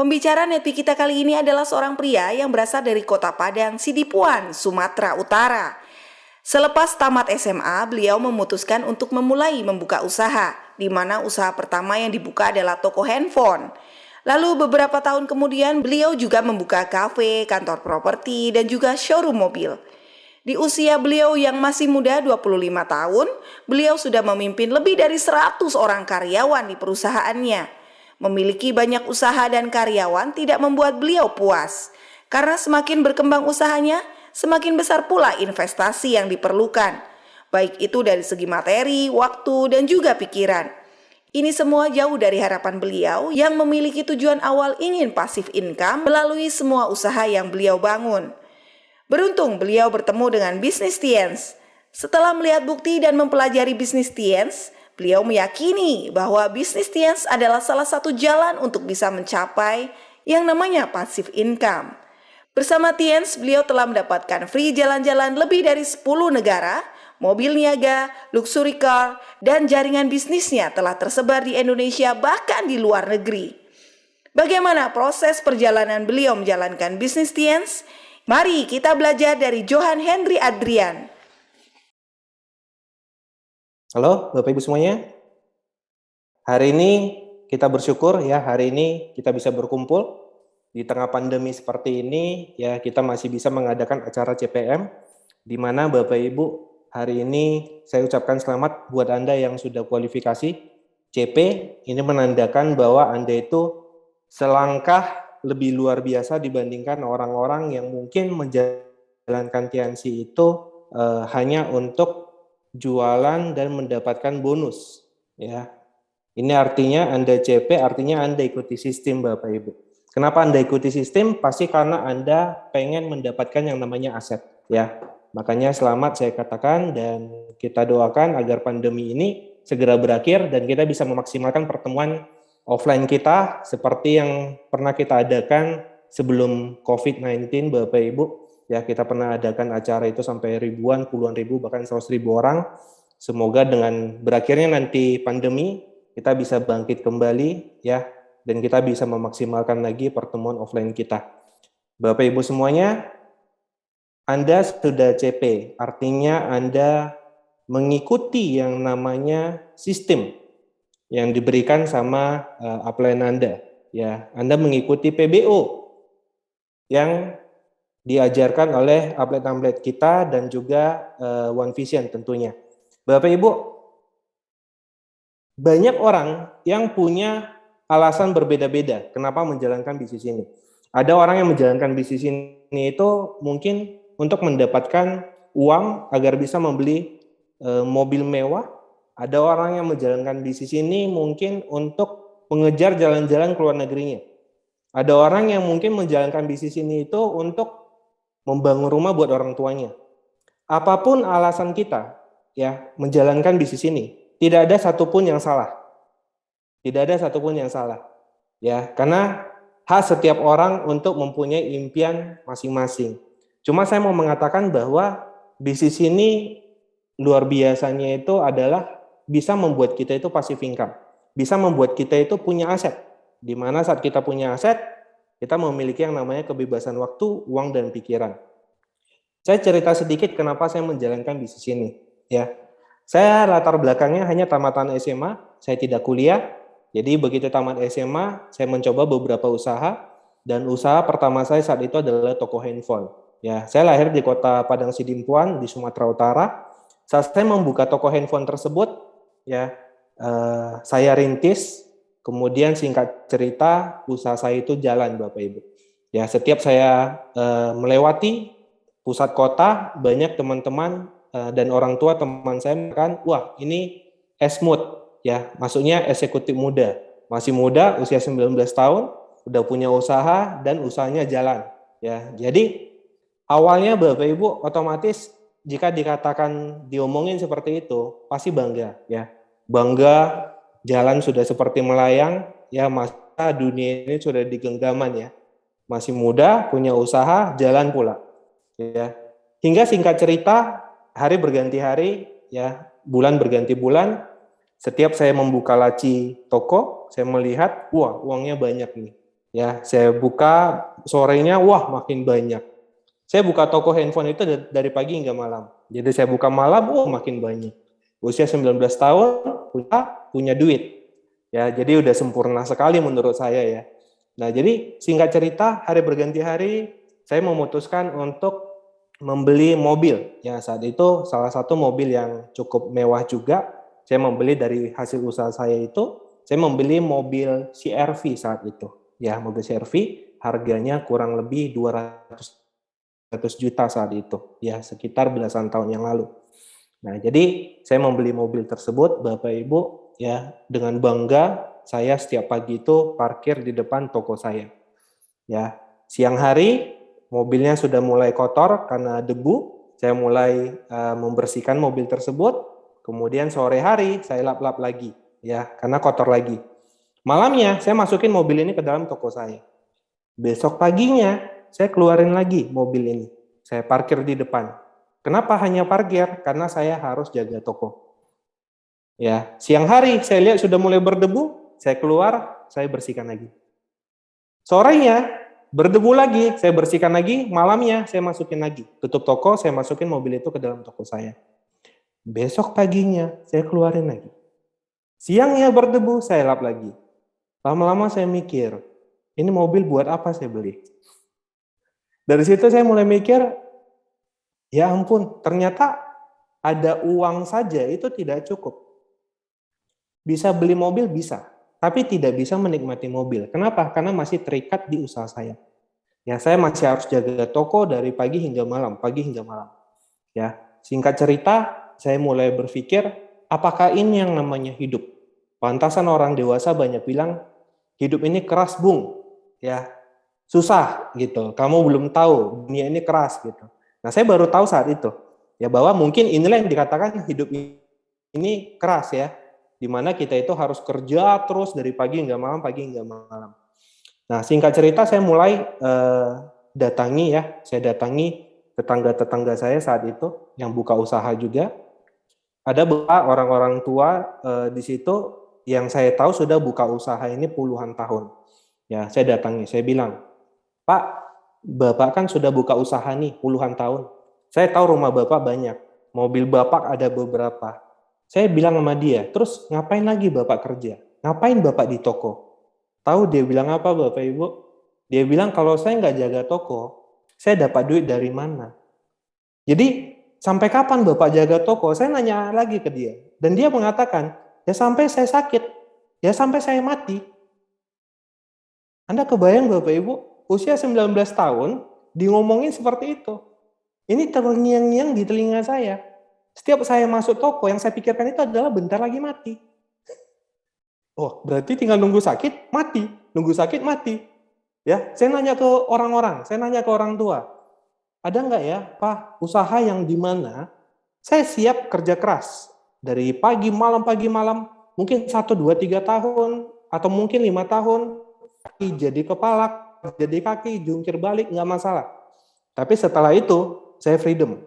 Pembicara Netpi kita kali ini adalah seorang pria yang berasal dari kota Padang, Sidipuan, Sumatera Utara. Selepas tamat SMA, beliau memutuskan untuk membuka usaha, di mana usaha pertama yang dibuka adalah toko handphone. Lalu beberapa tahun kemudian beliau juga membuka kafe, kantor properti, dan juga showroom mobil. Di usia beliau yang masih muda 25 tahun, beliau sudah memimpin lebih dari 100 orang karyawan di perusahaannya. Memiliki banyak usaha dan karyawan tidak membuat beliau puas. Karena semakin berkembang usahanya, semakin besar pula investasi yang diperlukan. Baik itu dari segi materi, waktu, dan juga pikiran. Ini semua jauh dari harapan beliau yang memiliki tujuan awal ingin pasif income melalui semua usaha yang beliau bangun. Beruntung beliau bertemu dengan Business Tiens. Setelah melihat bukti dan mempelajari Business Tiens, beliau meyakini bahwa Business Tiens adalah salah satu jalan untuk bisa mencapai yang namanya passive income. Bersama Tiens, beliau telah mendapatkan free jalan-jalan lebih dari 10 negara, mobil niaga, luxury car, dan jaringan bisnisnya telah tersebar di Indonesia bahkan di luar negeri. Bagaimana proses perjalanan beliau menjalankan Business Tiens? Mari kita belajar dari Johan Henry Adrian. Halo Bapak Ibu semuanya. Hari ini kita bersyukur ya, hari ini kita bisa berkumpul di tengah pandemi seperti ini ya, kita masih bisa mengadakan acara CPM di mana Bapak Ibu hari ini saya ucapkan selamat buat Anda yang sudah kualifikasi CP. Ini menandakan bahwa Anda itu selangkah lebih luar biasa dibandingkan orang-orang yang mungkin menjalankan TNC itu hanya untuk jualan dan mendapatkan bonus ya. Ini artinya Anda CP, artinya Anda ikuti sistem Bapak Ibu. Kenapa Anda ikuti sistem? Pasti karena Anda pengen mendapatkan yang namanya aset ya. Makanya selamat saya katakan dan kita doakan agar pandemi ini segera berakhir dan kita bisa memaksimalkan pertemuan offline kita seperti yang pernah kita adakan sebelum COVID-19 Bapak Ibu. Ya, kita pernah adakan acara itu sampai ribuan, puluhan ribu, bahkan 100.000 orang. Semoga dengan berakhirnya nanti pandemi, kita bisa bangkit kembali ya, dan kita bisa memaksimalkan lagi pertemuan offline kita. Bapak Ibu semuanya, Anda sudah CP, artinya Anda mengikuti yang namanya sistem yang diberikan sama upline Anda. Ya, Anda mengikuti PBO yang diajarkan oleh upline-upline kita dan juga One Vision tentunya. Bapak Ibu, banyak orang yang punya alasan berbeda-beda kenapa menjalankan bisnis ini. Ada orang yang menjalankan bisnis ini itu mungkin untuk mendapatkan uang agar bisa membeli mobil mewah. Ada orang yang menjalankan bisnis ini mungkin untuk mengejar jalan-jalan ke luar negerinya. Ada orang yang mungkin menjalankan bisnis ini itu untuk membangun rumah buat orang tuanya. Apapun alasan kita ya menjalankan bisnis ini, tidak ada satupun yang salah. Tidak ada satupun yang salah. Ya, karena hak setiap orang untuk mempunyai impian masing-masing. Cuma saya mau mengatakan bahwa bisnis ini luar biasanya itu adalah bisa membuat kita itu passive income. Bisa membuat kita itu punya aset. Di mana saat kita punya aset, kita memiliki yang namanya kebebasan waktu, uang, dan pikiran. Saya cerita sedikit kenapa saya menjalankan bisnis ini. Ya, saya latar belakangnya hanya tamatan SMA, saya tidak kuliah. Jadi begitu tamat SMA, saya mencoba beberapa usaha. Dan usaha pertama saya saat itu adalah toko handphone. Ya, saya lahir di kota Padang Sidimpuan di Sumatera Utara. Saat saya membuka toko handphone tersebut, ya, saya rintis. Kemudian singkat cerita, usaha saya itu jalan Bapak Ibu. Ya, setiap saya melewati pusat kota, banyak teman-teman dan orang tua teman saya kan, wah ini esmut, ya, maksudnya eksekutif muda. Masih muda, usia 19 tahun, udah punya usaha dan usahanya jalan. Ya, jadi awalnya Bapak Ibu otomatis jika dikatakan diomongin seperti itu, pasti bangga, ya. Bangga, jalan sudah seperti melayang, ya, masa dunia ini sudah di genggaman, ya. Masih muda, punya usaha, jalan pula. Ya. Hingga singkat cerita, hari berganti hari, ya, bulan berganti bulan, setiap saya membuka laci toko, saya melihat, wah, uangnya banyak nih. Ya, saya buka sorenya, wah makin banyak. Saya buka toko handphone itu dari pagi hingga malam. Jadi saya buka malam, makin banyak. Usia 19 tahun, punya duit. Ya, jadi udah sempurna sekali menurut saya ya. Nah, jadi singkat cerita, hari berganti hari, saya memutuskan untuk membeli mobil. Ya, saat itu salah satu mobil yang cukup mewah juga. Saya membeli dari hasil usaha saya itu, saya membeli mobil CR-V saat itu. Ya, mobil CR-V harganya kurang lebih 200 juta saat itu. Ya, sekitar belasan tahun yang lalu. Nah, jadi saya membeli mobil tersebut, Bapak Ibu, ya, dengan bangga saya setiap pagi itu parkir di depan toko saya. Ya, siang hari mobilnya sudah mulai kotor karena debu, saya mulai membersihkan mobil tersebut. Kemudian sore hari saya lap-lap lagi, ya, karena kotor lagi. Malamnya saya masukin mobil ini ke dalam toko saya. Besok paginya saya keluarin lagi mobil ini. Saya parkir di depan. Kenapa hanya parkir? Karena saya harus jaga toko. Ya, siang hari saya lihat sudah mulai berdebu, saya keluar, saya bersihkan lagi. Sorenya berdebu lagi, saya bersihkan lagi, malamnya saya masukin lagi. Tutup toko, saya masukin mobil itu ke dalam toko saya. Besok paginya saya keluarin lagi. Siangnya berdebu, saya lap lagi. Lama-lama saya mikir, ini mobil buat apa saya beli? Dari situ saya mulai mikir, ya ampun, ternyata ada uang saja itu tidak cukup. Bisa beli mobil bisa, tapi tidak bisa menikmati mobil. Kenapa? Karena masih terikat di usaha saya. Ya, saya masih harus jaga toko dari pagi hingga malam, pagi hingga malam. Ya, singkat cerita, saya mulai berpikir, apakah ini yang namanya hidup? Pantasan orang dewasa banyak bilang, hidup ini keras, Bung. Ya, susah gitu. Kamu belum tahu, dunia ini keras gitu. Nah, saya baru tahu saat itu, ya, bahwa mungkin inilah yang dikatakan hidup ini keras ya, di mana kita itu harus kerja terus dari pagi hingga malam, pagi hingga malam. Nah, singkat cerita saya mulai saya datangi tetangga-tetangga saya saat itu yang buka usaha juga. Ada beberapa orang-orang tua di situ yang saya tahu sudah buka usaha ini puluhan tahun. Ya, saya datangi, saya bilang, Pak, Bapak kan sudah buka usaha nih puluhan tahun. Saya tahu rumah Bapak banyak, mobil Bapak ada beberapa. Saya bilang sama dia, terus ngapain lagi Bapak kerja? Ngapain Bapak di toko? Tahu dia bilang apa Bapak Ibu? Dia bilang kalau saya nggak jaga toko, saya dapat duit dari mana? Jadi sampai kapan Bapak jaga toko? Saya nanya lagi ke dia. Dan dia mengatakan, ya sampai saya sakit, ya sampai saya mati. Anda kebayang Bapak Ibu, usia 19 tahun, di ngomongin seperti itu. Ini terngiang-ngiang di telinga saya. Setiap saya masuk toko, yang saya pikirkan itu adalah bentar lagi mati. Oh, berarti tinggal nunggu sakit, mati. Nunggu sakit, mati. Ya, saya nanya ke orang-orang, saya nanya ke orang tua. Ada nggak ya, Pak, usaha yang di mana saya siap kerja keras. Dari pagi malam, mungkin 1, 2, 3 tahun, atau mungkin 5 tahun, jadi kepala, jadi kaki, jungkir balik, nggak masalah. Tapi setelah itu, saya freedom.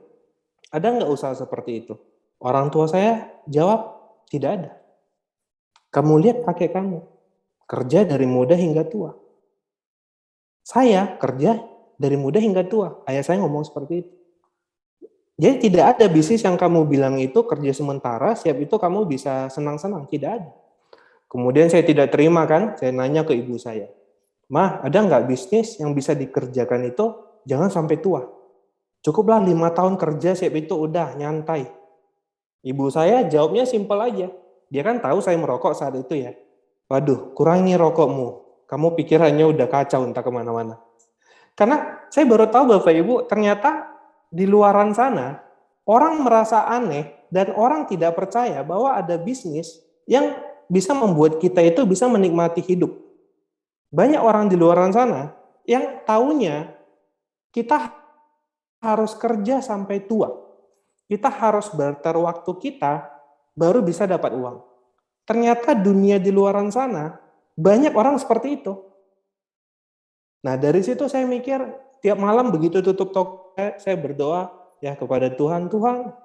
Ada nggak usaha seperti itu? Orang tua saya jawab, tidak ada. Kamu lihat kakek kamu, kerja dari muda hingga tua. Saya kerja dari muda hingga tua. Ayah saya ngomong seperti itu. Jadi tidak ada bisnis yang kamu bilang itu kerja sementara, siap itu kamu bisa senang-senang. Tidak ada. Kemudian saya tidak terima kan, saya nanya ke ibu saya. Mah, ada nggak bisnis yang bisa dikerjakan itu jangan sampai tua? Cukuplah 5 tahun kerja, siap itu udah nyantai. Ibu saya jawabnya simpel aja. Dia kan tahu saya merokok saat itu ya. Waduh, kurangi rokokmu. Kamu pikirannya udah kacau entah kemana-mana. Karena saya baru tahu Bapak Ibu, ternyata di luaran sana, orang merasa aneh dan orang tidak percaya bahwa ada bisnis yang bisa membuat kita itu bisa menikmati hidup. Banyak orang di luaran sana yang taunya kita harus kerja sampai tua. Kita harus barter waktu kita baru bisa dapat uang. Ternyata dunia di luaran sana banyak orang seperti itu. Nah, dari situ saya mikir tiap malam begitu tutup toko saya berdoa ya kepada Tuhan, Tuhan,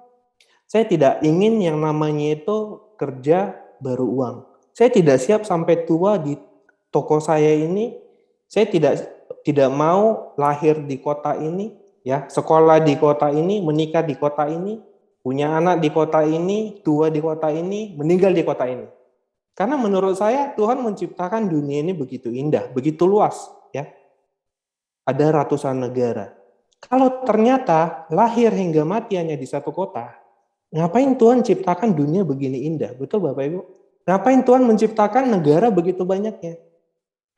saya tidak ingin yang namanya itu kerja baru uang. Saya tidak siap sampai tua di toko saya ini Saya tidak mau lahir di kota ini, ya, sekolah di kota ini, menikah di kota ini, punya anak di kota ini, tua di kota ini, meninggal di kota ini. Karena menurut saya Tuhan menciptakan dunia ini begitu indah, begitu luas, ya. Ada ratusan negara. Kalau ternyata lahir hingga mati hanya di satu kota, ngapain Tuhan ciptakan dunia begini indah? Betul Bapak Ibu? Ngapain Tuhan menciptakan negara begitu banyaknya?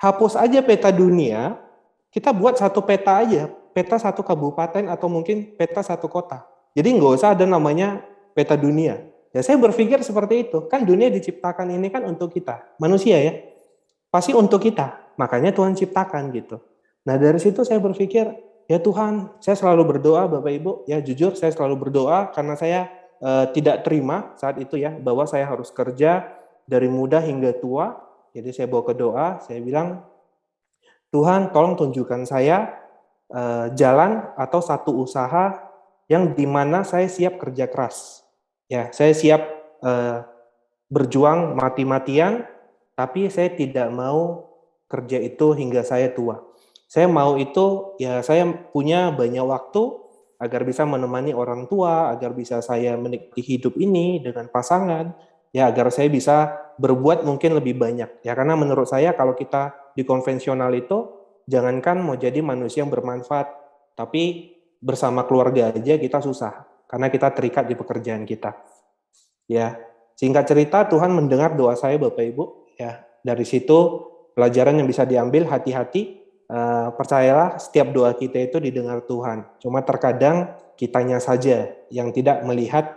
Hapus aja peta dunia, kita buat satu peta aja, peta satu kabupaten atau mungkin peta satu kota. Jadi nggak usah ada namanya peta dunia. Ya saya berpikir seperti itu, kan dunia diciptakan ini kan untuk kita, manusia ya, pasti untuk kita, makanya Tuhan ciptakan gitu. Nah dari situ saya berpikir, ya Tuhan, saya selalu berdoa Bapak Ibu, ya jujur saya selalu berdoa karena saya tidak terima saat itu ya, bahwa saya harus kerja dari muda hingga tua. Jadi saya bawa ke doa, saya bilang, Tuhan tolong tunjukkan saya jalan atau satu usaha yang dimana saya siap kerja keras. Ya, saya siap berjuang mati-matian, tapi saya tidak mau kerja itu hingga saya tua. Saya mau itu, ya saya punya banyak waktu agar bisa menemani orang tua, agar bisa saya menikmati hidup ini dengan pasangan, ya agar saya bisa berbuat mungkin lebih banyak. Ya karena menurut saya kalau kita di konvensional itu, jangankan mau jadi manusia yang bermanfaat, tapi bersama keluarga aja kita susah, karena kita terikat di pekerjaan kita. Ya, singkat cerita Tuhan mendengar doa saya Bapak Ibu. Ya, dari situ pelajaran yang bisa diambil, hati-hati, percayalah setiap doa kita itu didengar Tuhan. Cuma terkadang kitanya saja yang tidak melihat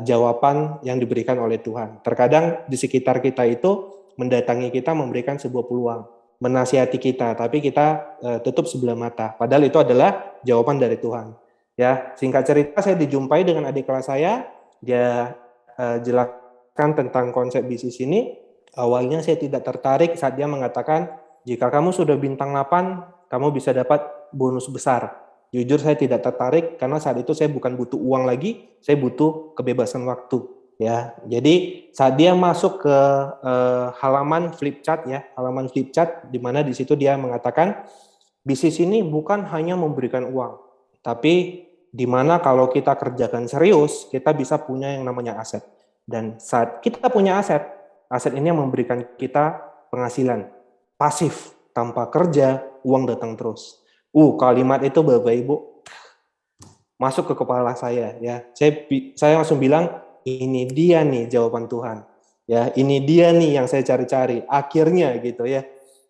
jawaban yang diberikan oleh Tuhan. Terkadang di sekitar kita itu mendatangi kita memberikan sebuah peluang, menasihati kita, tapi kita tutup sebelah mata. Padahal itu adalah jawaban dari Tuhan. Ya, singkat cerita saya dijumpai dengan adik kelas saya, dia jelaskan tentang konsep bisnis ini. Awalnya saya tidak tertarik saat dia mengatakan, jika kamu sudah bintang 8, kamu bisa dapat bonus besar. Jujur saya tidak tertarik karena saat itu saya bukan butuh uang lagi, saya butuh kebebasan waktu. Ya, jadi saat dia masuk ke halaman Flipchart ya, halaman Flipchart di mana di situ dia mengatakan bisnis ini bukan hanya memberikan uang, tapi di mana kalau kita kerjakan serius, kita bisa punya yang namanya aset. Dan saat kita punya aset, aset ini yang memberikan kita penghasilan pasif, tanpa kerja, uang datang terus. Kalimat itu Bapak Ibu masuk ke kepala saya ya. Saya langsung bilang, ini dia nih jawaban Tuhan. Ya, ini dia nih yang saya cari-cari. Akhirnya gitu ya.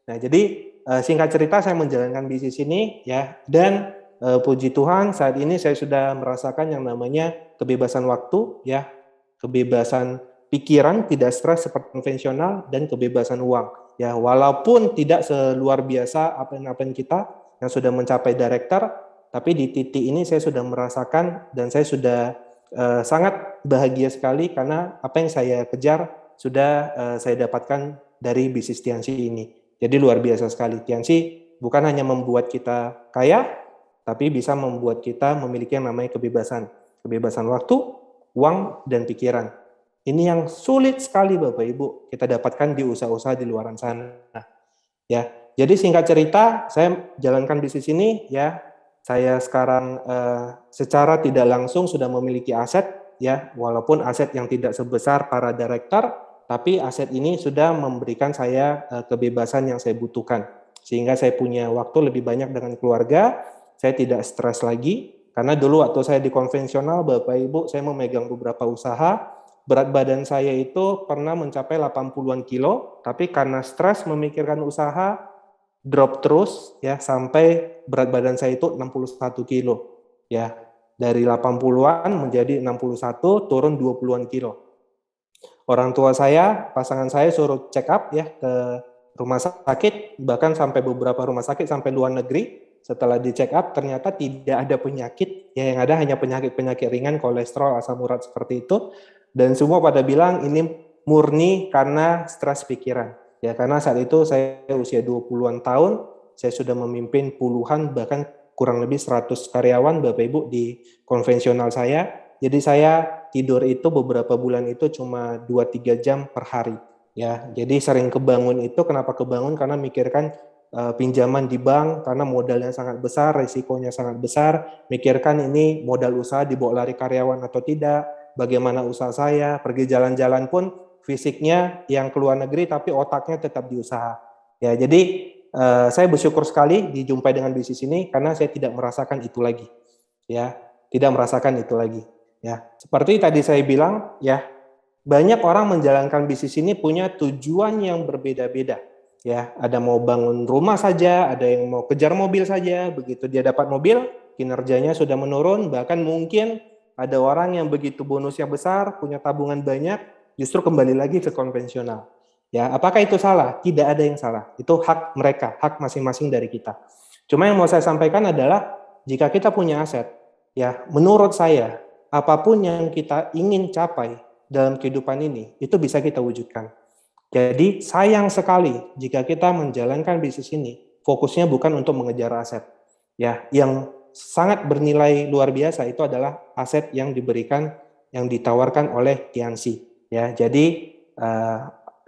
Nah, jadi singkat cerita saya menjalankan bisnis ini ya, dan puji Tuhan saat ini saya sudah merasakan yang namanya kebebasan waktu ya, kebebasan pikiran, tidak stres seperti konvensional, dan kebebasan uang ya. Walaupun tidak seluar biasa apa-apa kita yang sudah mencapai director, tapi di titik ini saya sudah merasakan dan saya sudah sangat bahagia sekali karena apa yang saya kejar sudah saya dapatkan dari bisnis Tiansi ini. Jadi luar biasa sekali. Tiansi bukan hanya membuat kita kaya, tapi bisa membuat kita memiliki yang namanya kebebasan. Kebebasan waktu, uang, dan pikiran. Ini yang sulit sekali Bapak Ibu kita dapatkan di usaha-usaha di luar sana. Ya, jadi singkat cerita, saya jalankan bisnis ini ya. Saya sekarang secara tidak langsung sudah memiliki aset ya, walaupun aset yang tidak sebesar para direktur, tapi aset ini sudah memberikan saya kebebasan yang saya butuhkan. Sehingga saya punya waktu lebih banyak dengan keluarga. Saya tidak stres lagi, karena dulu waktu saya di konvensional, Bapak Ibu, saya memegang beberapa usaha, berat badan saya itu pernah mencapai 80-an kilo, tapi karena stres memikirkan usaha, drop terus, ya sampai berat badan saya itu 61 kilo. Ya, dari 80-an menjadi 61, turun 20-an kilo. Orang tua saya, pasangan saya suruh check up ya ke rumah sakit, bahkan sampai beberapa rumah sakit sampai luar negeri. Setelah di check up ternyata tidak ada penyakit, ya yang ada hanya penyakit-penyakit ringan, kolesterol, asam urat seperti itu, dan semua pada bilang ini murni karena stres pikiran. Ya karena saat itu saya usia 20-an tahun, saya sudah memimpin puluhan bahkan kurang lebih 100 karyawan Bapak Ibu di konvensional saya. Jadi saya tidur itu beberapa bulan itu cuma 2-3 jam per hari. Ya, jadi sering kebangun itu, kenapa kebangun? Karena mikirkan pinjaman di bank karena modalnya sangat besar, risikonya sangat besar, mikirkan ini modal usaha dibawa lari karyawan atau tidak, bagaimana usaha saya, pergi jalan-jalan pun fisiknya yang keluar negeri tapi otaknya tetap di usaha. Ya, jadi saya bersyukur sekali dijumpai dengan bisnis ini karena saya tidak merasakan itu lagi. Ya, tidak merasakan itu lagi. Ya, seperti tadi saya bilang, ya, banyak orang menjalankan bisnis ini punya tujuan yang berbeda-beda. Ya, ada mau bangun rumah saja, ada yang mau kejar mobil saja. Begitu dia dapat mobil, kinerjanya sudah menurun. Bahkan mungkin ada orang yang begitu bonusnya besar, punya tabungan banyak, justru kembali lagi ke konvensional. Ya, apakah itu salah? Tidak ada yang salah. Itu hak mereka, hak masing-masing dari kita. Cuma yang mau saya sampaikan adalah jika kita punya aset, ya, menurut saya apapun yang kita ingin capai dalam kehidupan ini itu bisa kita wujudkan. Jadi sayang sekali jika kita menjalankan bisnis ini fokusnya bukan untuk mengejar aset. Ya, yang sangat bernilai luar biasa itu adalah aset yang diberikan, yang ditawarkan oleh Tianxi. Ya, jadi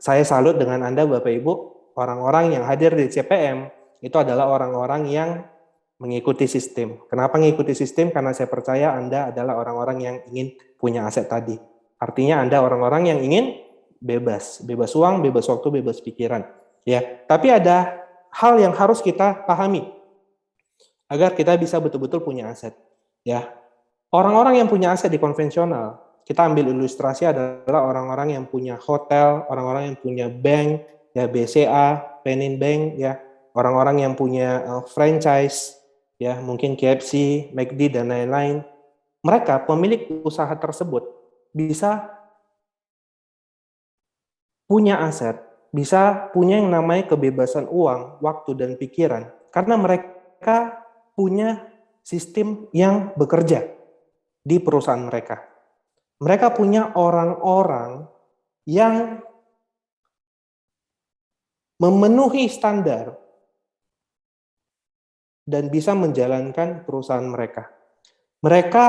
saya salut dengan Anda Bapak Ibu, orang-orang yang hadir di CPM itu adalah orang-orang yang mengikuti sistem. Kenapa mengikuti sistem? Karena saya percaya Anda adalah orang-orang yang ingin punya aset tadi. Artinya Anda orang-orang yang ingin bebas uang, bebas waktu, bebas pikiran. Ya, tapi ada hal yang harus kita pahami agar kita bisa betul-betul punya aset. Ya, orang-orang yang punya aset di konvensional, kita ambil ilustrasi adalah orang-orang yang punya hotel, orang-orang yang punya bank, ya BCA, Penin Bank, ya orang-orang yang punya franchise, ya mungkin KFC, McD dan lain-lain. Mereka pemilik usaha tersebut bisa punya aset, bisa punya yang namanya kebebasan uang, waktu, dan pikiran, karena mereka punya sistem yang bekerja di perusahaan mereka. Mereka punya orang-orang yang memenuhi standar dan bisa menjalankan perusahaan mereka. Mereka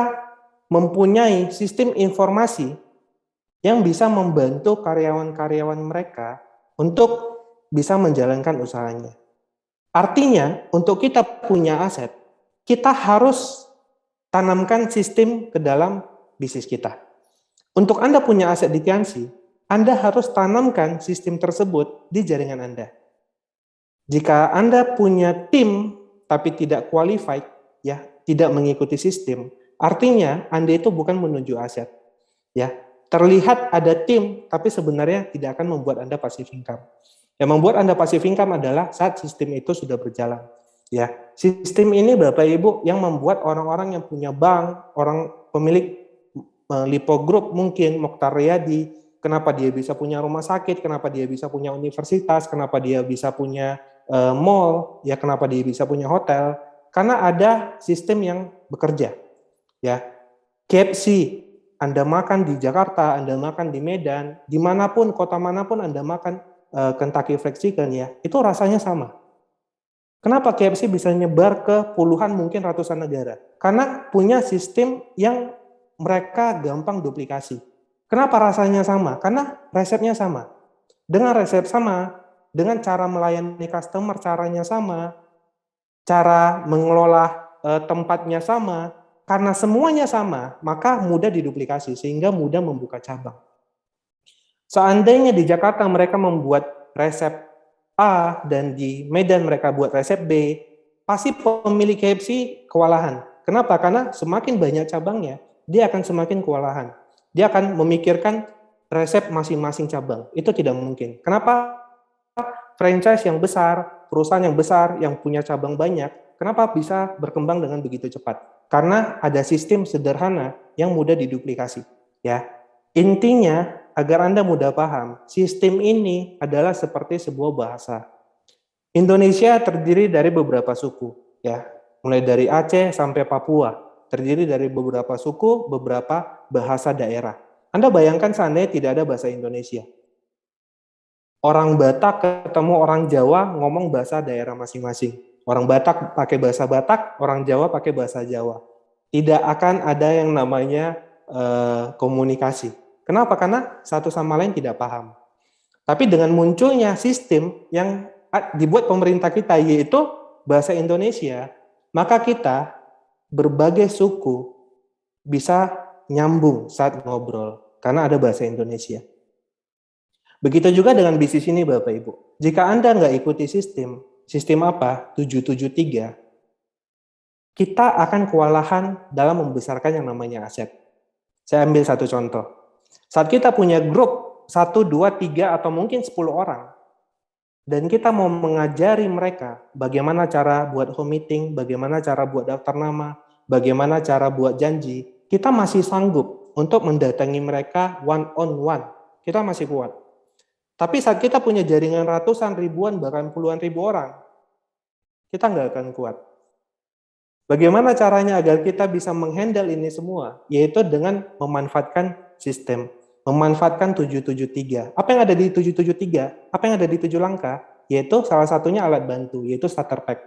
mempunyai sistem informasi yang bisa membantu karyawan-karyawan mereka untuk bisa menjalankan usahanya. Artinya, untuk kita punya aset, kita harus tanamkan sistem ke dalam bisnis kita. Untuk Anda punya aset di Tianxi, Anda harus tanamkan sistem tersebut di jaringan Anda. Jika Anda punya tim tapi tidak qualified, ya, tidak mengikuti sistem, artinya Anda itu bukan menuju aset. Ya, terlihat ada tim, tapi sebenarnya tidak akan membuat Anda passive income. Yang membuat Anda passive income adalah saat sistem itu sudah berjalan. Ya, sistem ini Bapak Ibu yang membuat orang-orang yang punya bank, orang pemilik Lipo Group mungkin, Mokhtar Riyadi, kenapa dia bisa punya rumah sakit, kenapa dia bisa punya universitas, kenapa dia bisa punya mall, ya kenapa dia bisa punya hotel, karena ada sistem yang bekerja. Ya, KFC, Anda makan di Jakarta, Anda makan di Medan, dimanapun, kota manapun Anda makan Kentucky Fried Chicken, ya, itu rasanya sama. Kenapa KFC bisa nyebar ke puluhan, mungkin ratusan negara? Karena punya sistem yang mereka gampang duplikasi. Kenapa rasanya sama? Karena resepnya sama. Dengan resep sama, dengan cara melayani customer caranya sama, cara mengelola tempatnya sama, karena semuanya sama, maka mudah diduplikasi, sehingga mudah membuka cabang. Seandainya di Jakarta mereka membuat resep A, dan di Medan mereka buat resep B, pasti pemilik KFC kewalahan. Kenapa? Karena semakin banyak cabangnya, dia akan semakin kewalahan. Dia akan memikirkan resep masing-masing cabang. Itu tidak mungkin. Kenapa? Franchise yang besar, perusahaan yang besar, yang punya cabang banyak, kenapa bisa berkembang dengan begitu cepat? Karena ada sistem sederhana yang mudah diduplikasi. Ya, intinya agar Anda mudah paham, sistem ini adalah seperti sebuah bahasa. Indonesia terdiri dari beberapa suku, ya, mulai dari Aceh sampai Papua, terdiri dari beberapa suku, beberapa bahasa daerah. Anda bayangkan seandainya tidak ada bahasa Indonesia. Orang Batak ketemu orang Jawa ngomong bahasa daerah masing-masing. Orang Batak pakai bahasa Batak, orang Jawa pakai bahasa Jawa. Tidak akan ada yang namanya komunikasi. Kenapa? Karena satu sama lain tidak paham. Tapi dengan munculnya sistem yang dibuat pemerintah kita, yaitu bahasa Indonesia, maka kita berbagai suku bisa nyambung saat ngobrol karena ada bahasa Indonesia. Begitu juga dengan bisnis ini Bapak Ibu. Jika Anda nggak ikuti sistem apa? 773, kita akan kewalahan dalam membesarkan yang namanya aset. Saya ambil satu contoh. Saat kita punya grup 1, 2, 3, atau mungkin 10 orang, dan kita mau mengajari mereka bagaimana cara buat home meeting, bagaimana cara buat daftar nama, bagaimana cara buat janji, kita masih sanggup untuk mendatangi mereka one on one. Kita masih kuat. Tapi saat kita punya jaringan ratusan, ribuan, bahkan puluhan ribu orang, kita nggak akan kuat. Bagaimana caranya agar kita bisa menghandle ini semua? Yaitu dengan memanfaatkan sistem, memanfaatkan 773. Apa yang ada di 773? Apa yang ada di 7 langkah? Yaitu salah satunya alat bantu, yaitu starter pack.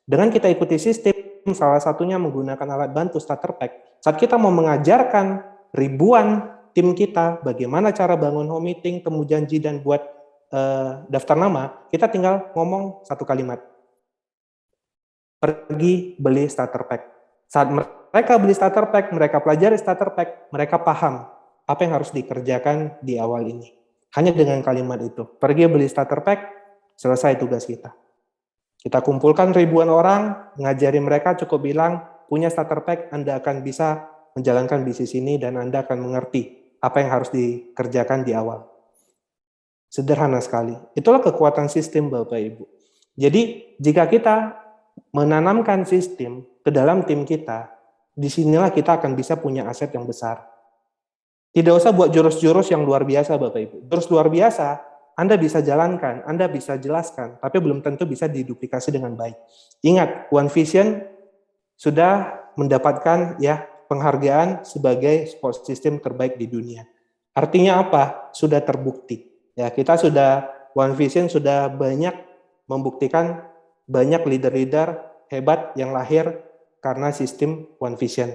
Dengan kita ikuti sistem, salah satunya menggunakan alat bantu starter pack. Saat kita mau mengajarkan ribuan tim kita bagaimana cara bangun home meeting, temu janji, dan buat daftar nama, kita tinggal ngomong satu kalimat. Pergi beli starter pack. Saat mereka beli starter pack, mereka pelajari starter pack, mereka paham apa yang harus dikerjakan di awal ini. Hanya dengan kalimat itu. Pergi beli starter pack, selesai tugas kita. Kita kumpulkan ribuan orang, ngajari mereka, cukup bilang, punya starter pack, Anda akan bisa menjalankan bisnis ini dan Anda akan mengerti apa yang harus dikerjakan di awal. Sederhana sekali. Itulah kekuatan sistem Bapak Ibu. Jadi jika kita menanamkan sistem ke dalam tim kita, disinilah kita akan bisa punya aset yang besar. Tidak usah buat jurus-jurus yang luar biasa Bapak Ibu. Jurus luar biasa, Anda bisa jalankan, Anda bisa jelaskan, tapi belum tentu bisa diduplikasi dengan baik. Ingat, One Vision sudah mendapatkan penghargaan sebagai support system terbaik di dunia. Artinya apa? Sudah terbukti. Ya, kita sudah, One Vision sudah banyak membuktikan banyak leader-leader hebat yang lahir karena sistem One Vision.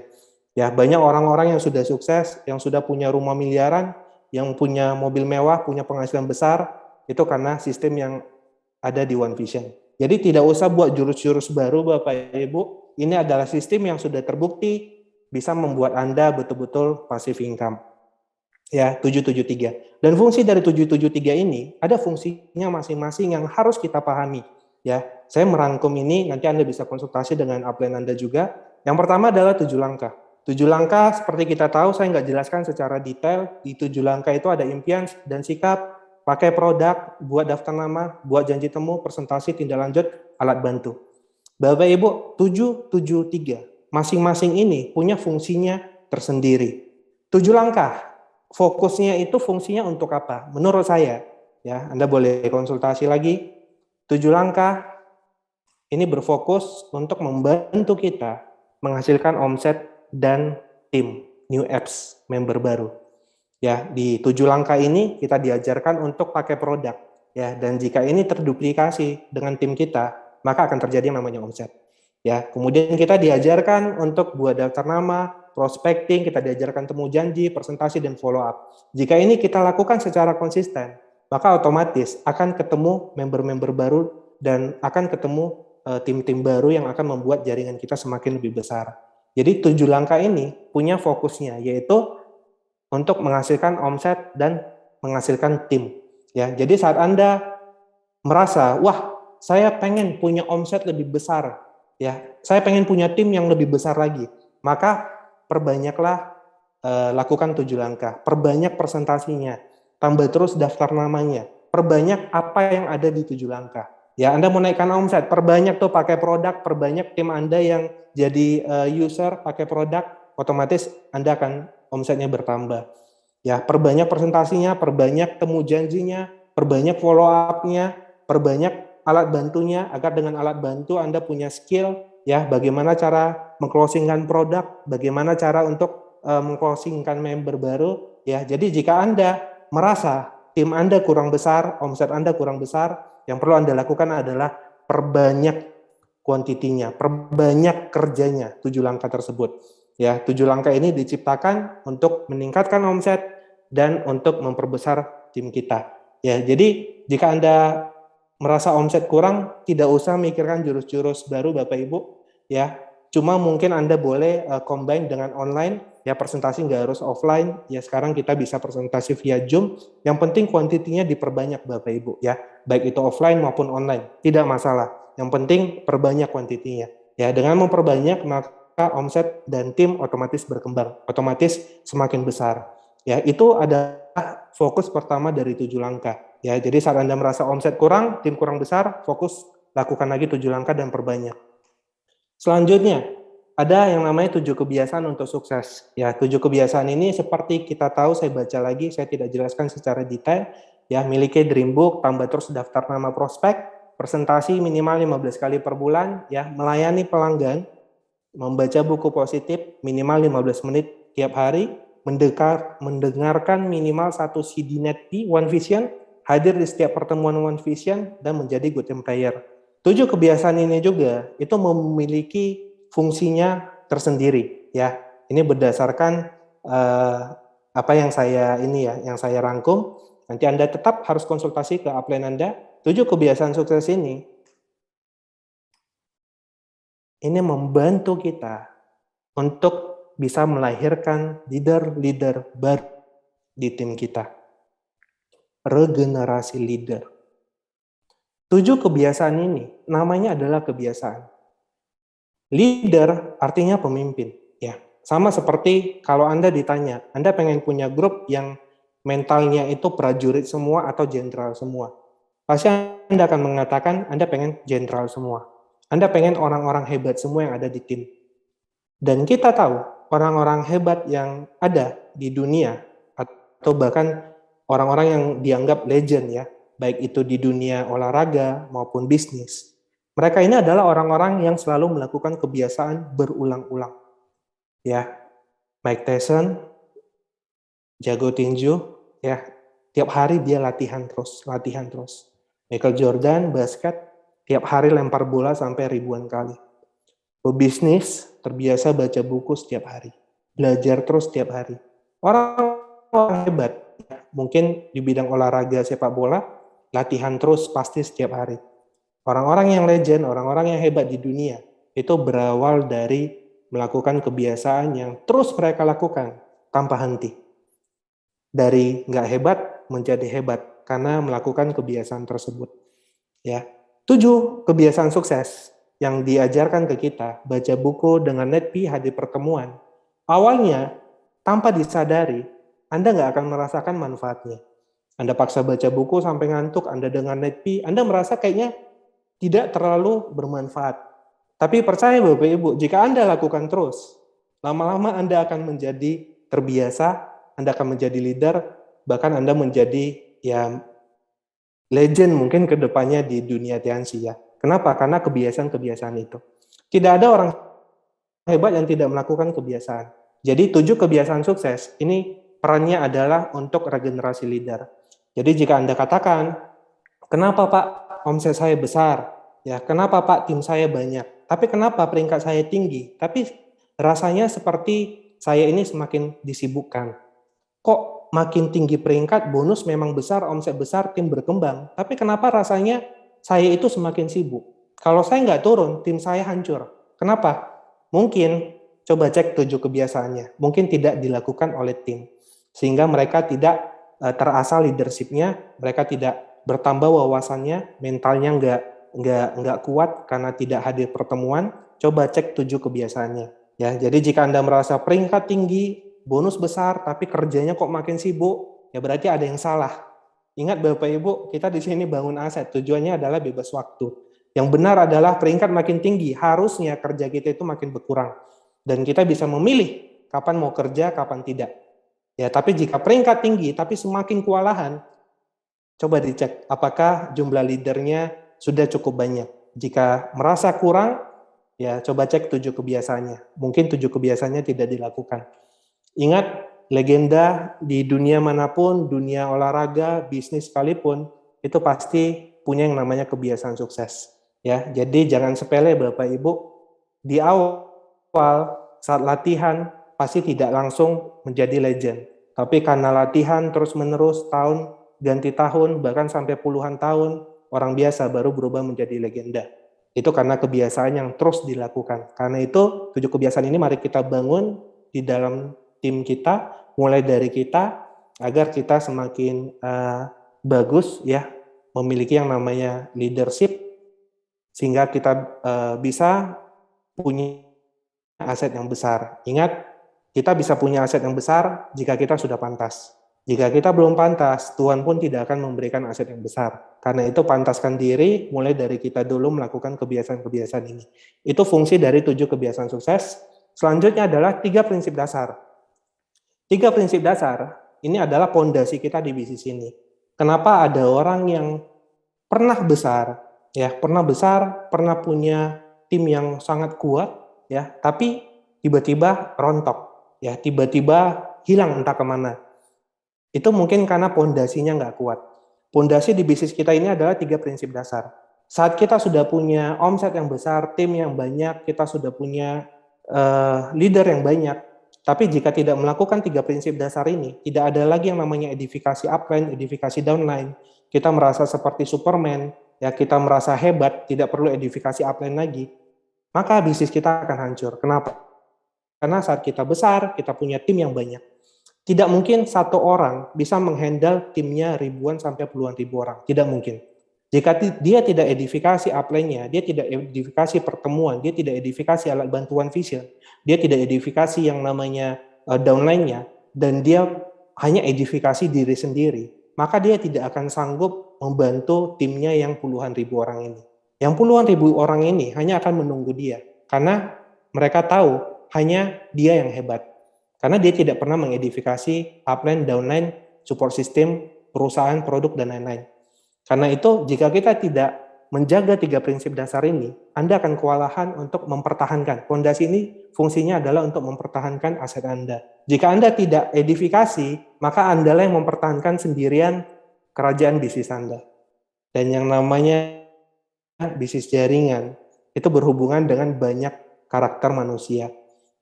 Ya, banyak orang-orang yang sudah sukses, yang sudah punya rumah miliaran, yang punya mobil mewah, punya penghasilan besar, itu karena sistem yang ada di One Vision. Jadi tidak usah buat jurus-jurus baru Bapak Ibu, ini adalah sistem yang sudah terbukti bisa membuat Anda betul-betul passive income. Ya, 773. Dan fungsi dari 773 ini, ada fungsinya masing-masing yang harus kita pahami. Ya, saya merangkum ini, nanti Anda bisa konsultasi dengan upline Anda juga. Yang pertama adalah 7 langkah. 7 langkah seperti kita tahu, saya nggak jelaskan secara detail. Di 7 langkah itu ada impian dan sikap, pakai produk, buat daftar nama, buat janji temu, presentasi, tindak lanjut, alat bantu. Bapak Ibu, 773. Masing-masing ini punya fungsinya tersendiri. 7 langkah, fokusnya itu fungsinya untuk apa? Menurut saya, ya Anda boleh konsultasi lagi. 7 langkah ini berfokus untuk membantu kita menghasilkan omset dan tim new apps member baru. Ya, di 7 langkah ini kita diajarkan untuk pakai produk, ya, dan jika ini terduplikasi dengan tim kita, maka akan terjadi yang namanya omset. Ya, kemudian kita diajarkan untuk buat daftar nama, prospecting, kita diajarkan temu janji, presentasi, dan follow up. Jika ini kita lakukan secara konsisten, maka otomatis akan ketemu member-member baru dan akan ketemu tim-tim baru yang akan membuat jaringan kita semakin lebih besar. Jadi 7 langkah ini punya fokusnya, yaitu untuk menghasilkan omset dan menghasilkan tim. Ya, jadi saat Anda merasa, wah, saya pengen punya omset lebih besar, ya, saya pengen punya tim yang lebih besar lagi, maka perbanyaklah lakukan 7 langkah, perbanyak presentasinya, tambah terus daftar namanya, perbanyak apa yang ada di 7 langkah. Ya, Anda mau naikkan omset, perbanyak tuh pakai produk, perbanyak tim Anda yang jadi user pakai produk, otomatis Anda akan omsetnya bertambah. Ya, perbanyak presentasinya, perbanyak temu janjinya, perbanyak follow up-nya, perbanyak alat bantunya, agar dengan alat bantu Anda punya skill, ya, bagaimana cara meng-closingkan produk, bagaimana cara untuk meng-closingkan member baru, ya. Jadi jika Anda merasa tim Anda kurang besar, omset Anda kurang besar, yang perlu Anda lakukan adalah perbanyak kuantitinya, perbanyak kerjanya, 7 langkah tersebut. Ya, 7 langkah ini diciptakan untuk meningkatkan omset dan untuk memperbesar tim kita. Ya, jadi jika Anda merasa omset kurang, tidak usah mikirkan jurus-jurus baru Bapak Ibu, ya. Cuma mungkin Anda boleh combine dengan online, ya presentasi nggak harus offline, ya sekarang kita bisa presentasi via Zoom, yang penting kuantitinya diperbanyak Bapak Ibu, ya. Baik itu offline maupun online, tidak masalah. Yang penting perbanyak kuantitinya. Ya, dengan memperbanyak maka omset dan tim otomatis berkembang, otomatis semakin besar. Ya, itu adalah fokus pertama dari 7 langkah. Ya, jadi saat Anda merasa omset kurang, tim kurang besar, fokus lakukan lagi 7 langkah dan perbanyak. Selanjutnya, ada yang namanya 7 kebiasaan untuk sukses. Ya, 7 kebiasaan ini seperti kita tahu, saya baca lagi, saya tidak jelaskan secara detail. Ya, miliki dream book, tambah terus daftar nama prospek, presentasi minimal 15 kali per bulan, ya, melayani pelanggan, membaca buku positif minimal 15 menit tiap hari, mendengarkan minimal 1 CD NetP One Vision, hadir di setiap pertemuan One Vision, dan menjadi good team player. 7 kebiasaan ini juga itu memiliki fungsinya tersendiri, ya. Ini berdasarkan apa yang saya rangkum. Nanti Anda tetap harus konsultasi ke upline Anda. 7 kebiasaan sukses ini membantu kita untuk bisa melahirkan leader-leader baru di tim kita. Regenerasi leader. 7 kebiasaan ini namanya adalah kebiasaan. Leader artinya pemimpin, ya. Sama seperti kalau Anda ditanya, Anda pengen punya grup yang mentalnya itu prajurit semua atau jenderal semua. Pasti Anda akan mengatakan Anda pengen jenderal semua. Anda pengen orang-orang hebat semua yang ada di tim. Dan kita tahu orang-orang hebat yang ada di dunia atau bahkan orang-orang yang dianggap legend, ya, baik itu di dunia olahraga maupun bisnis. Mereka ini adalah orang-orang yang selalu melakukan kebiasaan berulang-ulang. Ya, Mike Tyson, jago tinju, ya, tiap hari dia latihan terus. Michael Jordan, basket, tiap hari lempar bola sampai ribuan kali. Pebisnis terbiasa baca buku setiap hari, belajar terus setiap hari. Orang hebat, mungkin di bidang olahraga sepak bola, latihan terus pasti setiap hari. Orang-orang yang legend, orang-orang yang hebat di dunia, itu berawal dari melakukan kebiasaan yang terus mereka lakukan tanpa henti. Dari nggak hebat menjadi hebat karena melakukan kebiasaan tersebut. Ya, 7 kebiasaan sukses yang diajarkan ke kita, baca buku dengan NetP, hadir pertemuan. Awalnya, tanpa disadari, Anda nggak akan merasakan manfaatnya. Anda paksa baca buku sampai ngantuk, Anda dengan NetP, Anda merasa kayaknya tidak terlalu bermanfaat. Tapi percaya Bapak Ibu, jika Anda lakukan terus, lama-lama Anda akan menjadi terbiasa, Anda akan menjadi leader, bahkan Anda menjadi legend mungkin ke depannya di dunia Tianxi, ya. Kenapa? Karena kebiasaan-kebiasaan itu. Tidak ada orang hebat yang tidak melakukan kebiasaan. Jadi 7 kebiasaan sukses, ini perannya adalah untuk regenerasi leader. Jadi jika Anda katakan, kenapa Pak omset saya besar? Ya, kenapa Pak tim saya banyak? Tapi kenapa peringkat saya tinggi? Tapi rasanya seperti saya ini semakin disibukkan. Kok makin tinggi peringkat, bonus memang besar, omset besar, tim berkembang. Tapi kenapa rasanya saya itu semakin sibuk? Kalau saya nggak turun, tim saya hancur. Kenapa? Mungkin, coba cek 7 kebiasaannya. Mungkin tidak dilakukan oleh tim. Sehingga mereka tidak terasah leadership-nya, mereka tidak bertambah wawasannya, mentalnya nggak kuat karena tidak hadir pertemuan. Coba cek 7 kebiasaannya. Ya, jadi jika Anda merasa peringkat tinggi, bonus besar, tapi kerjanya kok makin sibuk, ya berarti ada yang salah. Ingat Bapak Ibu, kita di sini bangun aset, tujuannya adalah bebas waktu. Yang benar adalah peringkat makin tinggi, harusnya kerja kita itu makin berkurang. Dan kita bisa memilih kapan mau kerja, kapan tidak. Ya, tapi jika peringkat tinggi, tapi semakin kewalahan, coba dicek apakah jumlah leadernya sudah cukup banyak. Jika merasa kurang, ya coba cek 7 kebiasaannya. Mungkin 7 kebiasaannya tidak dilakukan. Ingat, legenda di dunia manapun, dunia olahraga, bisnis sekalipun, itu pasti punya yang namanya kebiasaan sukses. Ya, jadi jangan sepele Bapak Ibu. Di awal saat latihan pasti tidak langsung menjadi legend. Tapi karena latihan terus-menerus tahun ganti tahun, bahkan sampai puluhan tahun, orang biasa baru berubah menjadi legenda. Itu karena kebiasaan yang terus dilakukan. Karena itu 7 kebiasaan ini mari kita bangun di dalam tim kita, mulai dari kita, agar kita semakin bagus ya, memiliki yang namanya leadership, sehingga kita bisa punya aset yang besar. Ingat, kita bisa punya aset yang besar jika kita sudah pantas. Jika kita belum pantas, Tuhan pun tidak akan memberikan aset yang besar. Karena itu pantaskan diri, mulai dari kita dulu melakukan kebiasaan-kebiasaan ini. Itu fungsi dari 7 kebiasaan sukses. Selanjutnya adalah 3 prinsip dasar. 3 prinsip dasar ini adalah pondasi kita di bisnis ini. Kenapa ada orang yang pernah besar, pernah punya tim yang sangat kuat, ya, tapi tiba-tiba rontok, ya, tiba-tiba hilang entah kemana. Itu mungkin karena pondasinya nggak kuat. Pondasi di bisnis kita ini adalah 3 prinsip dasar. Saat kita sudah punya omset yang besar, tim yang banyak, kita sudah punya leader yang banyak, tapi jika tidak melakukan 3 prinsip dasar ini, tidak ada lagi yang namanya edifikasi upline, edifikasi downline. Kita merasa seperti Superman, ya, kita merasa hebat, tidak perlu edifikasi upline lagi, maka bisnis kita akan hancur. Kenapa? Karena saat kita besar, kita punya tim yang banyak. Tidak mungkin satu orang bisa menghandle timnya ribuan sampai puluhan ribu orang. Tidak mungkin. Jika dia tidak edifikasi upline-nya, dia tidak edifikasi pertemuan, dia tidak edifikasi alat bantuan vision, dia tidak edifikasi yang namanya downline-nya, dan dia hanya edifikasi diri sendiri, maka dia tidak akan sanggup membantu timnya yang puluhan ribu orang ini. Yang puluhan ribu orang ini hanya akan menunggu dia, karena mereka tahu hanya dia yang hebat. Karena dia tidak pernah mengedifikasi upline, downline, support system, perusahaan, produk, dan lain-lain. Karena itu, jika kita tidak menjaga 3 prinsip dasar ini, Anda akan kewalahan untuk mempertahankan. Fondasi ini fungsinya adalah untuk mempertahankan aset Anda. Jika Anda tidak edifikasi, maka Anda yang mempertahankan sendirian kerajaan bisnis Anda. Dan yang namanya bisnis jaringan, itu berhubungan dengan banyak karakter manusia.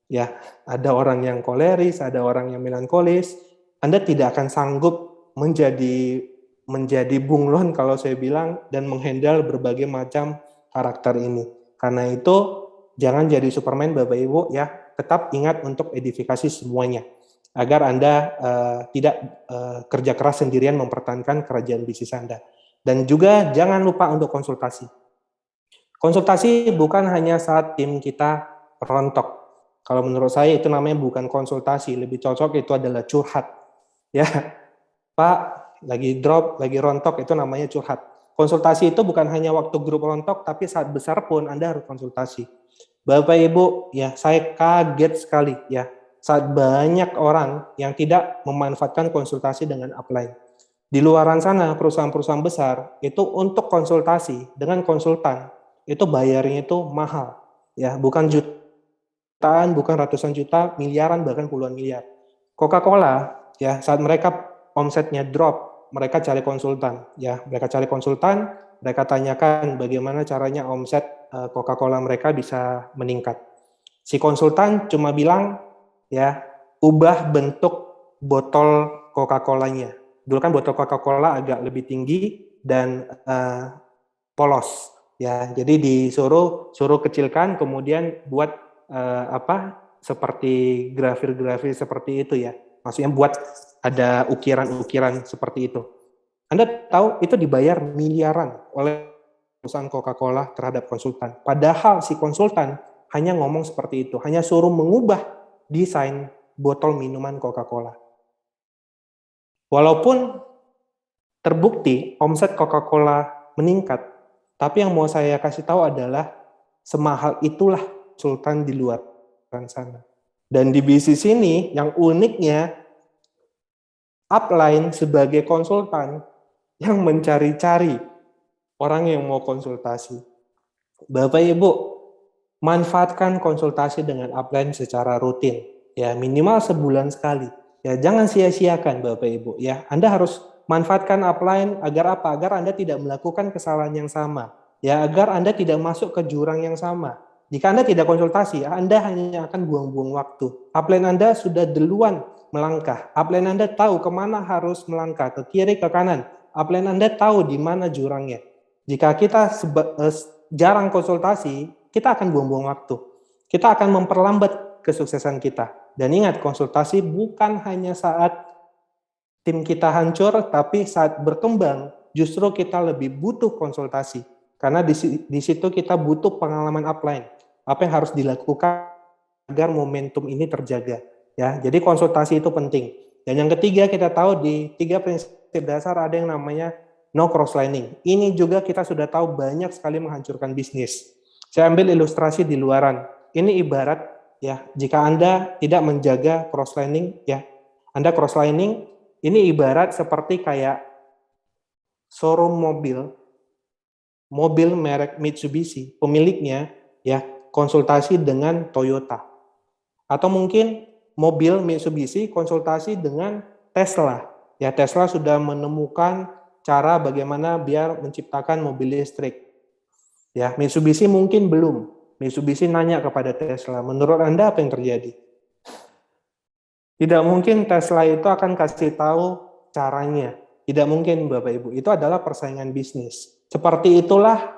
Ya, ada orang yang koleris, ada orang yang melankolis. Anda tidak akan sanggup menjadi bunglon kalau saya bilang, dan menghandle berbagai macam karakter ini. Karena itu jangan jadi Superman Bapak Ibu, ya. Tetap ingat untuk edifikasi semuanya agar Anda tidak kerja keras sendirian mempertahankan kerajaan bisnis Anda. Dan juga jangan lupa untuk konsultasi. Konsultasi bukan hanya saat tim kita rontok. Kalau menurut saya itu namanya bukan konsultasi, lebih cocok itu adalah curhat. Ya, Pak, lagi drop, lagi rontok, itu namanya curhat. Konsultasi itu bukan hanya waktu grup rontok, tapi saat besar pun Anda harus konsultasi. Bapak Ibu, ya, saya kaget sekali, ya, saat banyak orang yang tidak memanfaatkan konsultasi dengan upline. Di luaran sana, perusahaan-perusahaan besar itu untuk konsultasi dengan konsultan itu bayarnya itu mahal, ya, bukan jutaan, bukan ratusan juta, miliaran, bahkan puluhan miliar. Coca-Cola, ya, saat mereka omsetnya drop, mereka cari konsultan, ya, mereka tanyakan bagaimana caranya omset Coca-Cola mereka bisa meningkat. Si konsultan cuma bilang, ya, ubah bentuk botol Coca-Colanya. Dulu kan botol Coca-Cola agak lebih tinggi dan polos, ya, jadi suruh kecilkan, kemudian buat seperti grafir-grafir seperti itu, ya. Maksudnya buat ada ukiran-ukiran seperti itu. Anda tahu itu dibayar miliaran oleh perusahaan Coca-Cola terhadap konsultan. Padahal si konsultan hanya ngomong seperti itu, hanya suruh mengubah desain botol minuman Coca-Cola. Walaupun terbukti omset Coca-Cola meningkat, tapi yang mau saya kasih tahu adalah semahal itulah konsultan di luar sana. Dan di bisnis ini yang uniknya, upline sebagai konsultan yang mencari-cari orang yang mau konsultasi. Bapak Ibu, manfaatkan konsultasi dengan upline secara rutin, ya, minimal sebulan sekali. Ya, jangan sia-siakan Bapak Ibu, ya. Anda harus manfaatkan upline agar apa? Agar Anda tidak melakukan kesalahan yang sama, ya, agar Anda tidak masuk ke jurang yang sama. Jika Anda tidak konsultasi, Anda hanya akan buang-buang waktu. Upline Anda sudah duluan melangkah. Upline Anda tahu kemana harus melangkah, ke kiri, ke kanan. Upline Anda tahu di mana jurangnya. Jika kita jarang konsultasi, kita akan buang-buang waktu. Kita akan memperlambat kesuksesan kita. Dan ingat, konsultasi bukan hanya saat tim kita hancur, tapi saat berkembang, justru kita lebih butuh konsultasi. Karena di situ kita butuh pengalaman upline. Apa yang harus dilakukan agar momentum ini terjaga. Ya, jadi konsultasi itu penting. Dan yang ketiga, kita tahu di 3 prinsip dasar ada yang namanya no crosslining. Ini juga kita sudah tahu banyak sekali menghancurkan bisnis. Saya ambil ilustrasi di luaran. Ini ibarat ya, jika Anda tidak menjaga crosslining, ya, Anda crosslining, ini ibarat seperti kayak showroom mobil merek Mitsubishi, pemiliknya ya konsultasi dengan Toyota. Atau mungkin mobil Mitsubishi konsultasi dengan Tesla. Ya, Tesla sudah menemukan cara bagaimana biar menciptakan mobil listrik. Ya, Mitsubishi mungkin belum. Mitsubishi nanya kepada Tesla, menurut Anda apa yang terjadi? Tidak mungkin Tesla itu akan kasih tahu caranya. Tidak mungkin, Bapak Ibu. Itu adalah persaingan bisnis. Seperti itulah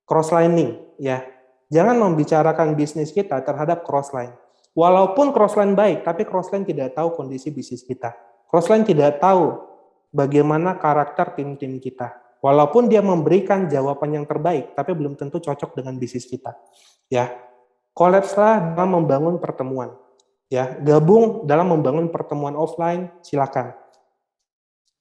crosslining, ya. Jangan membicarakan bisnis kita terhadap crossline. Walaupun crossline baik, tapi crossline tidak tahu kondisi bisnis kita. Crossline tidak tahu bagaimana karakter tim-tim kita. Walaupun dia memberikan jawaban yang terbaik, tapi belum tentu cocok dengan bisnis kita. Ya, collapse-lah dalam membangun pertemuan. Ya, gabung dalam membangun pertemuan offline, silakan.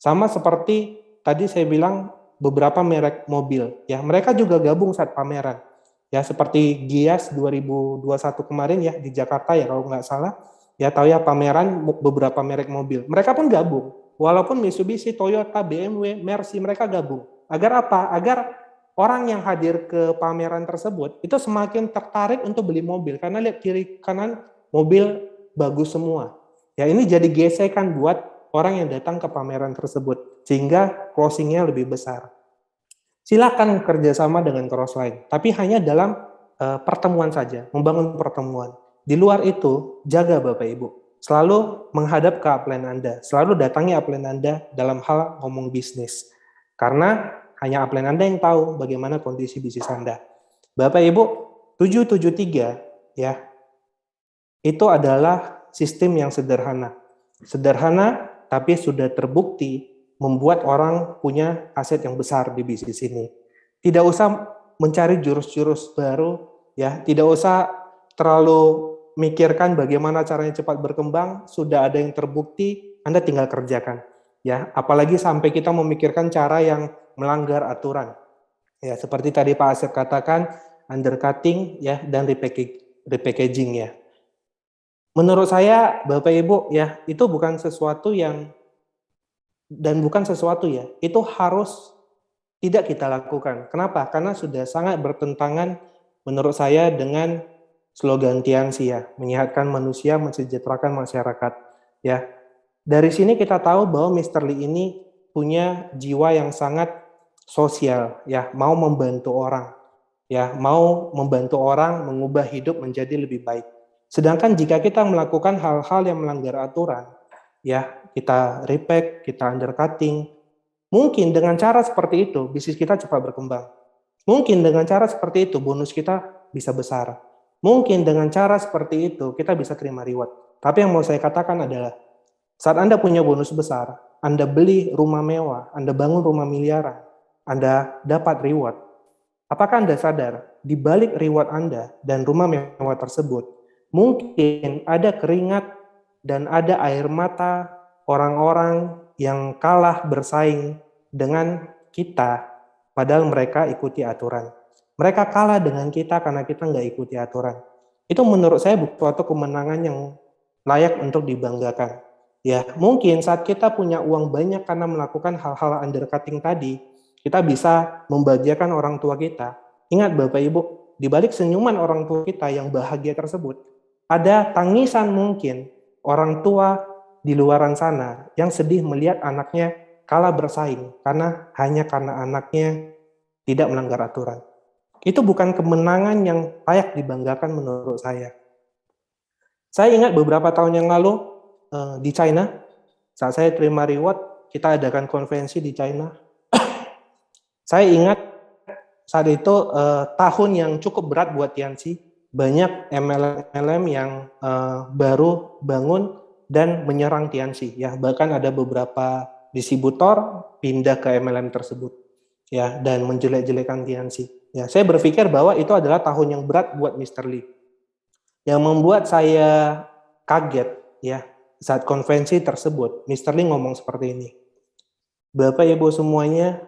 Sama seperti tadi saya bilang beberapa merek mobil, ya mereka juga gabung saat pameran. Ya, seperti Gias 2021 kemarin ya di Jakarta ya kalau nggak salah, ya tahu ya pameran beberapa merek mobil. Mereka pun gabung. Walaupun Mitsubishi, Toyota, BMW, Mercy mereka gabung. Agar apa? Agar orang yang hadir ke pameran tersebut itu semakin tertarik untuk beli mobil karena lihat kiri kanan mobil bagus semua. Ya ini jadi gesekan buat orang yang datang ke pameran tersebut sehingga closing-nya lebih besar. Silakan kerjasama dengan crossline, tapi hanya dalam pertemuan saja, membangun pertemuan. Di luar itu, jaga Bapak Ibu. Selalu menghadap ke upline Anda, selalu datangi upline Anda dalam hal ngomong bisnis. Karena hanya upline Anda yang tahu bagaimana kondisi bisnis Anda. Bapak Ibu, 773 ya, itu adalah sistem yang sederhana. Sederhana, tapi sudah terbukti membuat orang punya aset yang besar di bisnis ini. Tidak usah mencari jurus-jurus baru, ya. Tidak usah terlalu mikirkan bagaimana caranya cepat berkembang. Sudah ada yang terbukti, Anda tinggal kerjakan. Ya, apalagi sampai kita memikirkan cara yang melanggar aturan. Ya, seperti tadi Pak Asep katakan, undercutting, ya, dan repackaging, ya. Menurut saya, Bapak Ibu, ya, itu bukan sesuatu yang itu harus tidak kita lakukan. Kenapa? Karena sudah sangat bertentangan menurut saya dengan slogan Tianxi ya, menyehatkan manusia, mensejahterakan masyarakat. Ya, dari sini kita tahu bahwa Mr. Lee ini punya jiwa yang sangat sosial, ya, mau membantu orang, ya, mau membantu orang mengubah hidup menjadi lebih baik. Sedangkan jika kita melakukan hal-hal yang melanggar aturan, ya, kita repack, kita undercutting, mungkin dengan cara seperti itu bisnis kita cepat berkembang. Mungkin dengan cara seperti itu bonus kita bisa besar. Mungkin dengan cara seperti itu kita bisa terima reward. Tapi yang mau saya katakan adalah saat Anda punya bonus besar, Anda beli rumah mewah, Anda bangun rumah miliaran, Anda dapat reward. Apakah Anda sadar di balik reward Anda dan rumah mewah tersebut mungkin ada keringat dan ada air mata orang-orang yang kalah bersaing dengan kita, padahal mereka ikuti aturan. Mereka kalah dengan kita karena kita nggak ikuti aturan. Itu menurut saya suatu kemenangan yang layak untuk dibanggakan. Ya, mungkin saat kita punya uang banyak karena melakukan hal-hal undercutting tadi, kita bisa membahagiakan orang tua kita. Ingat Bapak Ibu, di balik senyuman orang tua kita yang bahagia tersebut, ada tangisan mungkin orang tua di luaran sana yang sedih melihat anaknya kalah bersaing hanya karena anaknya tidak melanggar aturan. Itu bukan kemenangan yang layak dibanggakan menurut saya. Saya ingat beberapa tahun yang lalu di China, saat saya terima reward, kita adakan konferensi di China. Saya ingat saat itu tahun yang cukup berat buat Tianxi. Banyak MLM yang baru bangun dan menyerang Tianxi. Ya, bahkan ada beberapa distributor pindah ke MLM tersebut, ya, dan menjelek-jelekan Tianxi. Ya, saya berpikir bahwa itu adalah tahun yang berat buat Mr. Lee. Yang membuat saya kaget, ya, saat konvensi tersebut, Mr. Lee ngomong seperti ini. Bapak Ibu semuanya,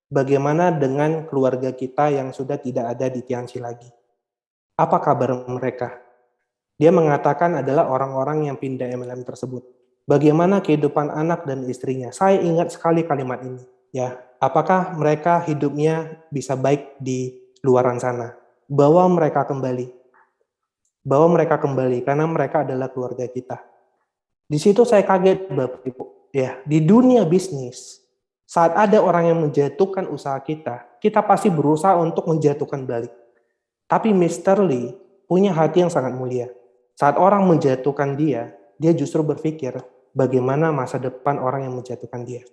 bagaimana dengan keluarga kita yang sudah tidak ada di Tianxi lagi? Apa kabar mereka? Dia mengatakan adalah orang-orang yang pindah MLM tersebut. Bagaimana kehidupan anak dan istrinya? Saya ingat sekali kalimat ini. Ya, apakah mereka hidupnya bisa baik di luaran sana? Bawa mereka kembali. Bawa mereka kembali karena mereka adalah keluarga kita. Di situ saya kaget, Bapak Ibu. Ya, di dunia bisnis, saat ada orang yang menjatuhkan usaha kita pasti berusaha untuk menjatuhkan balik. Tapi Mr. Lee punya hati yang sangat mulia. Saat orang menjatuhkan dia justru berpikir bagaimana masa depan orang yang menjatuhkan dia.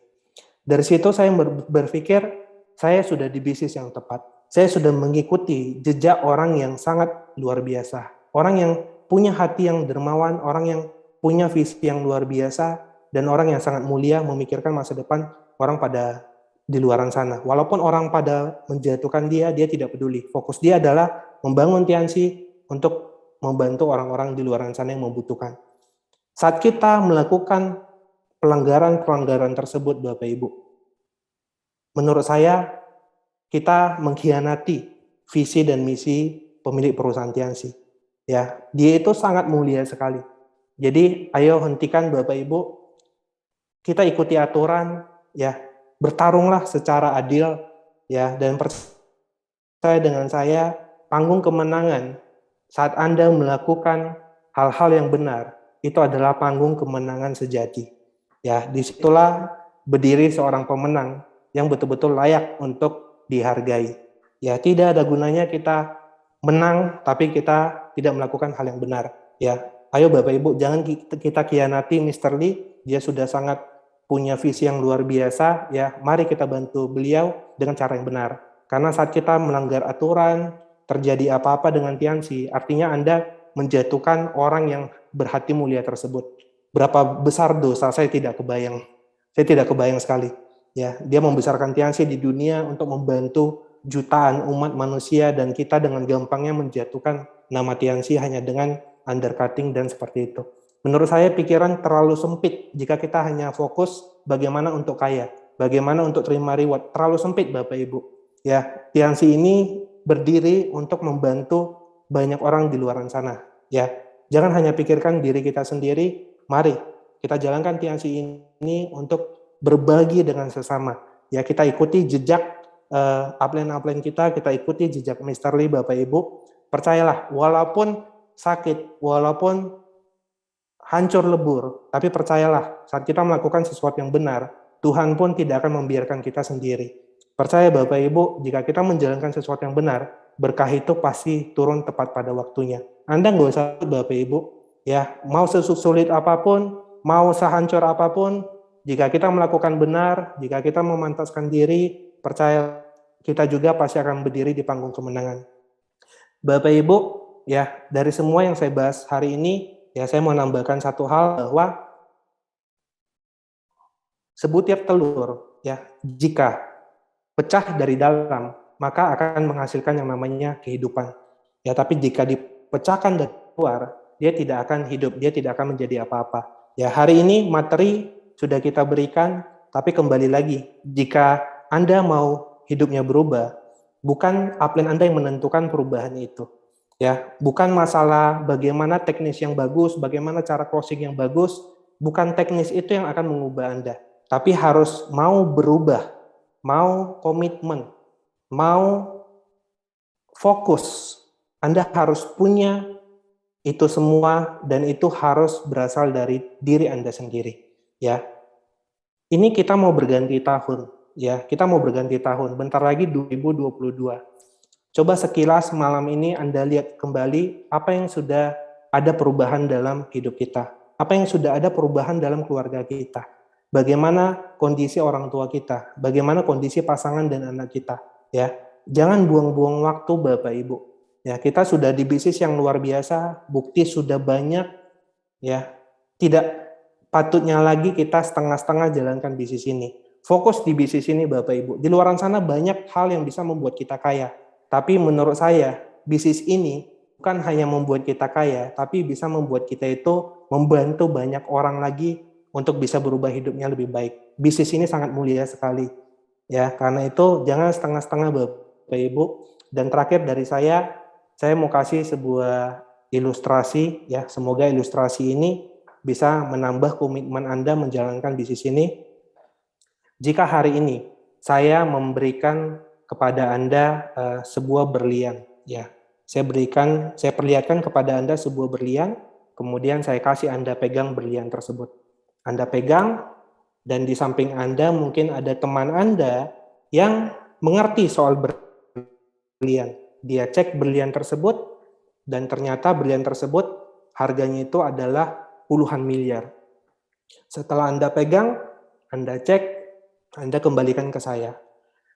Dari situ saya berpikir saya sudah di bisnis yang tepat. Saya sudah mengikuti jejak orang yang sangat luar biasa. Orang yang punya hati yang dermawan, orang yang punya visi yang luar biasa, dan orang yang sangat mulia memikirkan masa depan orang pada di luaran sana. Walaupun orang pada menjatuhkan dia tidak peduli. Fokus dia adalah membangun Tianxi untuk membantu orang-orang di luaran sana yang membutuhkan. Saat kita melakukan pelanggaran-pelanggaran tersebut, Bapak Ibu, menurut saya kita mengkhianati visi dan misi pemilik perusahaan Tianxi. Ya, dia itu sangat mulia sekali. Jadi, ayo hentikan Bapak Ibu, kita ikuti aturan, ya, bertarunglah secara adil, ya, dan percaya dengan saya, panggung kemenangan saat Anda melakukan hal-hal yang benar, itu adalah panggung kemenangan sejati. Ya, disitulah berdiri seorang pemenang yang betul-betul layak untuk dihargai. Ya, tidak ada gunanya kita menang tapi kita tidak melakukan hal yang benar. Ya, ayo Bapak Ibu, jangan kita khianati Mr. Lee. Dia sudah sangat punya visi yang luar biasa. Ya, mari kita bantu beliau dengan cara yang benar. Karena saat kita melanggar aturan, terjadi apa-apa dengan Tianxi, artinya Anda menjatuhkan orang yang berhati mulia tersebut. Berapa besar dosa saya tidak kebayang. Saya tidak kebayang sekali. Ya, dia membesarkan Tianxi di dunia untuk membantu jutaan umat manusia, dan kita dengan gampangnya menjatuhkan nama Tianxi hanya dengan undercutting dan seperti itu. Menurut saya pikiran terlalu sempit jika kita hanya fokus bagaimana untuk kaya, bagaimana untuk terima reward. Terlalu sempit Bapak Ibu. Ya, Tianxi ini berdiri untuk membantu banyak orang di luaran sana. Ya, jangan hanya pikirkan diri kita sendiri. Mari kita jalankan Tianxi ini untuk berbagi dengan sesama. Ya, kita ikuti jejak upline kita ikuti jejak Mr. Lee, Bapak Ibu. Percayalah, walaupun sakit, walaupun hancur lebur, tapi percayalah, saat kita melakukan sesuatu yang benar, Tuhan pun tidak akan membiarkan kita sendiri. Percaya Bapak Ibu, jika kita menjalankan sesuatu yang benar, berkah itu pasti turun tepat pada waktunya. Anda nggak usah Bapak Ibu, ya, mau sesulit apapun, mau sehancur apapun, jika kita melakukan benar, jika kita memantaskan diri, percaya kita juga pasti akan berdiri di panggung kemenangan. Bapak Ibu, ya, dari semua yang saya bahas hari ini, ya, saya mau nambahkan satu hal bahwa sebutir telur, ya, jika pecah dari dalam, maka akan menghasilkan yang namanya kehidupan. Ya, tapi jika dipecahkan dari luar, dia tidak akan hidup, dia tidak akan menjadi apa-apa. Ya, hari ini materi sudah kita berikan, tapi kembali lagi, jika Anda mau hidupnya berubah, bukan upline Anda yang menentukan perubahan itu. Ya, bukan masalah bagaimana teknis yang bagus, bagaimana cara closing yang bagus, bukan teknis itu yang akan mengubah Anda, tapi harus mau berubah, mau komitmen, mau fokus. Anda harus punya itu semua, dan itu harus berasal dari diri Anda sendiri. Ya, ini kita mau berganti tahun. Ya, kita mau berganti tahun. Bentar lagi 2022. Coba sekilas malam ini Anda lihat kembali apa yang sudah ada perubahan dalam hidup kita. Apa yang sudah ada perubahan dalam keluarga kita. Bagaimana kondisi orang tua kita. Bagaimana kondisi pasangan dan anak kita. Ya, jangan buang-buang waktu Bapak Ibu. Ya, kita sudah di bisnis yang luar biasa, bukti sudah banyak, ya. Tidak patutnya lagi kita setengah-setengah jalankan bisnis ini. Fokus di bisnis ini Bapak Ibu. Di luar sana banyak hal yang bisa membuat kita kaya. Tapi menurut saya, bisnis ini bukan hanya membuat kita kaya, tapi bisa membuat kita itu membantu banyak orang lagi untuk bisa berubah hidupnya lebih baik. Bisnis ini sangat mulia sekali. Ya, karena itu jangan setengah-setengah Bapak Ibu. Dan terakhir dari saya mau kasih sebuah ilustrasi, ya. Semoga ilustrasi ini bisa menambah komitmen Anda menjalankan bisnis ini. Jika hari ini saya memberikan kepada Anda sebuah berlian, ya. Saya perlihatkan kepada Anda sebuah berlian, kemudian saya kasih Anda pegang berlian tersebut. Anda pegang, dan di samping Anda mungkin ada teman Anda yang mengerti soal berlian. Dia cek berlian tersebut, dan ternyata berlian tersebut harganya itu adalah puluhan miliar. Setelah Anda pegang, Anda cek, Anda kembalikan ke saya.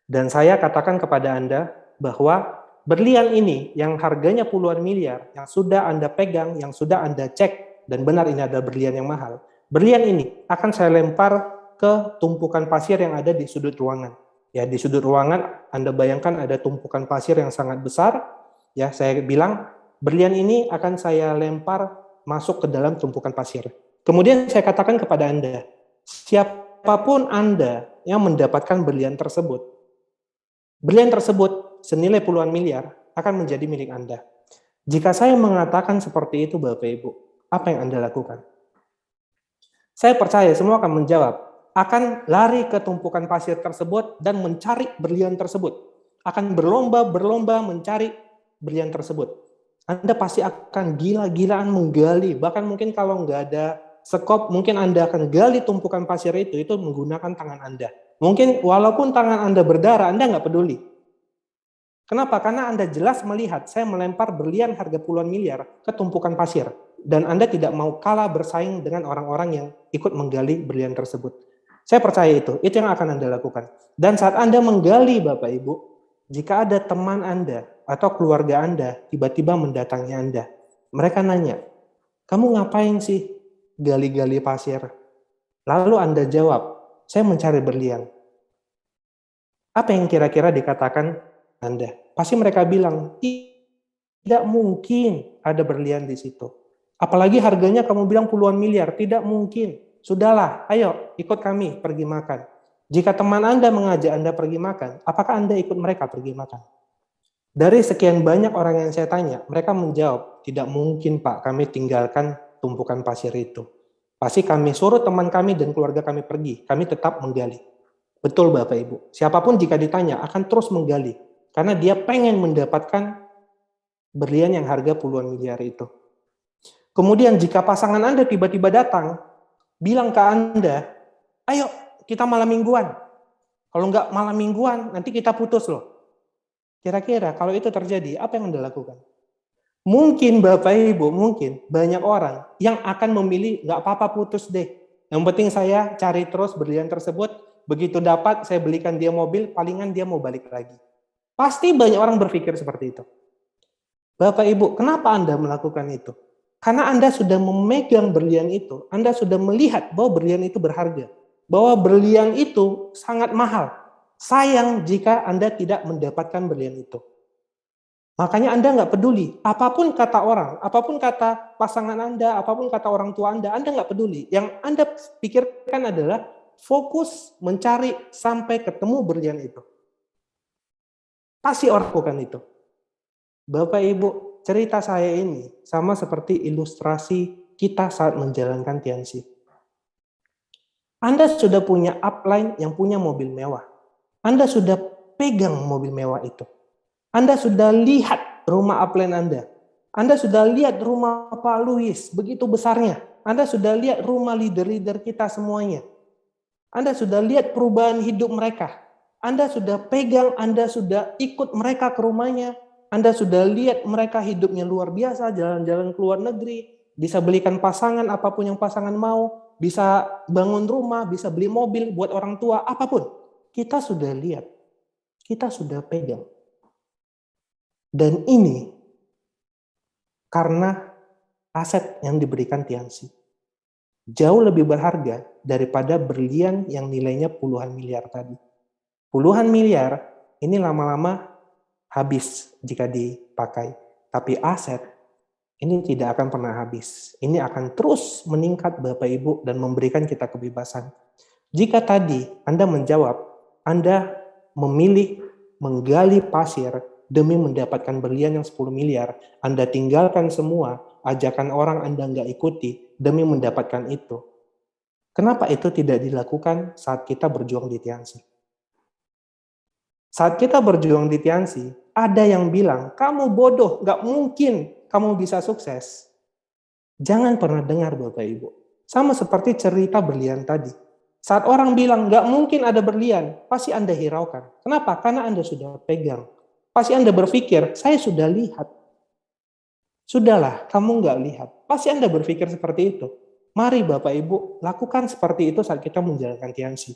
Dan saya katakan kepada Anda bahwa berlian ini yang harganya puluhan miliar, yang sudah Anda pegang, yang sudah Anda cek, dan benar ini adalah berlian yang mahal, berlian ini akan saya lempar ke tumpukan pasir yang ada di sudut ruangan. Ya, di sudut ruangan Anda bayangkan ada tumpukan pasir yang sangat besar. Ya, saya bilang berlian ini akan saya lempar masuk ke dalam tumpukan pasir. Kemudian saya katakan kepada Anda, siapapun Anda yang mendapatkan berlian tersebut senilai puluhan miliar akan menjadi milik Anda. Jika saya mengatakan seperti itu Bapak Ibu, apa yang Anda lakukan? Saya percaya semua akan menjawab, akan lari ke tumpukan pasir tersebut dan mencari berlian tersebut. Akan berlomba-lomba mencari berlian tersebut. Anda pasti akan gila-gilaan menggali, bahkan mungkin kalau nggak ada sekop, mungkin Anda akan gali tumpukan pasir itu menggunakan tangan Anda. Mungkin walaupun tangan Anda berdarah, Anda nggak peduli. Kenapa? Karena Anda jelas melihat saya melempar berlian harga puluhan miliar ke tumpukan pasir. Dan Anda tidak mau kalah bersaing dengan orang-orang yang ikut menggali berlian tersebut. Saya percaya itu yang akan Anda lakukan. Dan saat Anda menggali Bapak Ibu, jika ada teman Anda atau keluarga Anda tiba-tiba mendatangi Anda, mereka nanya, kamu ngapain sih gali-gali pasir? Lalu Anda jawab, saya mencari berlian. Apa yang kira-kira dikatakan Anda? Pasti mereka bilang, tidak mungkin ada berlian di situ. Apalagi harganya kamu bilang puluhan miliar, tidak mungkin. Sudahlah, ayo ikut kami pergi makan. Jika teman Anda mengajak Anda pergi makan, apakah Anda ikut mereka pergi makan? Dari sekian banyak orang yang saya tanya, mereka menjawab, tidak mungkin Pak, kami tinggalkan tumpukan pasir itu. Pasti kami suruh teman kami dan keluarga kami pergi, kami tetap menggali. Betul Bapak Ibu, siapapun jika ditanya akan terus menggali, karena dia pengen mendapatkan berlian yang harga puluhan miliar itu. Kemudian jika pasangan Anda tiba-tiba datang, bilang ke Anda, ayo kita malam mingguan. Kalau nggak malam mingguan, nanti kita putus loh. Kira-kira kalau itu terjadi, apa yang Anda lakukan? Mungkin Bapak Ibu, mungkin banyak orang yang akan memilih, nggak apa-apa putus deh. Yang penting saya cari terus berlian tersebut, begitu dapat saya belikan dia mobil, palingan dia mau balik lagi. Pasti banyak orang berpikir seperti itu. Bapak Ibu, kenapa Anda melakukan itu? Karena Anda sudah memegang berlian itu, Anda sudah melihat bahwa berlian itu berharga, bahwa berlian itu sangat mahal. Sayang jika Anda tidak mendapatkan berlian itu. Makanya Anda nggak peduli, apapun kata orang, apapun kata pasangan Anda, apapun kata orang tua Anda nggak peduli. Yang Anda pikirkan adalah fokus mencari sampai ketemu berlian itu. Pasti orang lakukan itu. Bapak Ibu, cerita saya ini sama seperti ilustrasi kita saat menjalankan Tianxi. Anda sudah punya upline yang punya mobil mewah. Anda sudah pegang mobil mewah itu. Anda sudah lihat rumah upline Anda. Anda sudah lihat rumah Pak Luis, begitu besarnya. Anda sudah lihat rumah leader-leader kita semuanya. Anda sudah lihat perubahan hidup mereka. Anda sudah pegang, Anda sudah ikut mereka ke rumahnya. Anda sudah lihat mereka hidupnya luar biasa, jalan-jalan ke luar negeri, bisa belikan pasangan apapun yang pasangan mau, bisa bangun rumah, bisa beli mobil buat orang tua, apapun. Kita sudah lihat, kita sudah pegang. Dan ini karena aset yang diberikan Tianxi jauh lebih berharga daripada berlian yang nilainya puluhan miliar tadi. Puluhan miliar ini lama-lama habis jika dipakai. Tapi aset ini tidak akan pernah habis. Ini akan terus meningkat Bapak Ibu dan memberikan kita kebebasan. Jika tadi Anda menjawab, Anda memilih menggali pasir demi mendapatkan berlian yang 10 miliar, Anda tinggalkan semua, ajakan orang Anda nggak ikuti demi mendapatkan itu. Kenapa itu tidak dilakukan saat kita berjuang di Tianxi? Saat kita berjuang di Tianxi, ada yang bilang, kamu bodoh, nggak mungkin kamu bisa sukses. Jangan pernah dengar Bapak Ibu. Sama seperti cerita berlian tadi. Saat orang bilang, nggak mungkin ada berlian, pasti Anda hiraukan. Kenapa? Karena Anda sudah pegang. Pasti Anda berpikir, saya sudah lihat. Sudahlah, kamu nggak lihat. Pasti Anda berpikir seperti itu. Mari Bapak Ibu, lakukan seperti itu saat kita menjalankan Tianxi.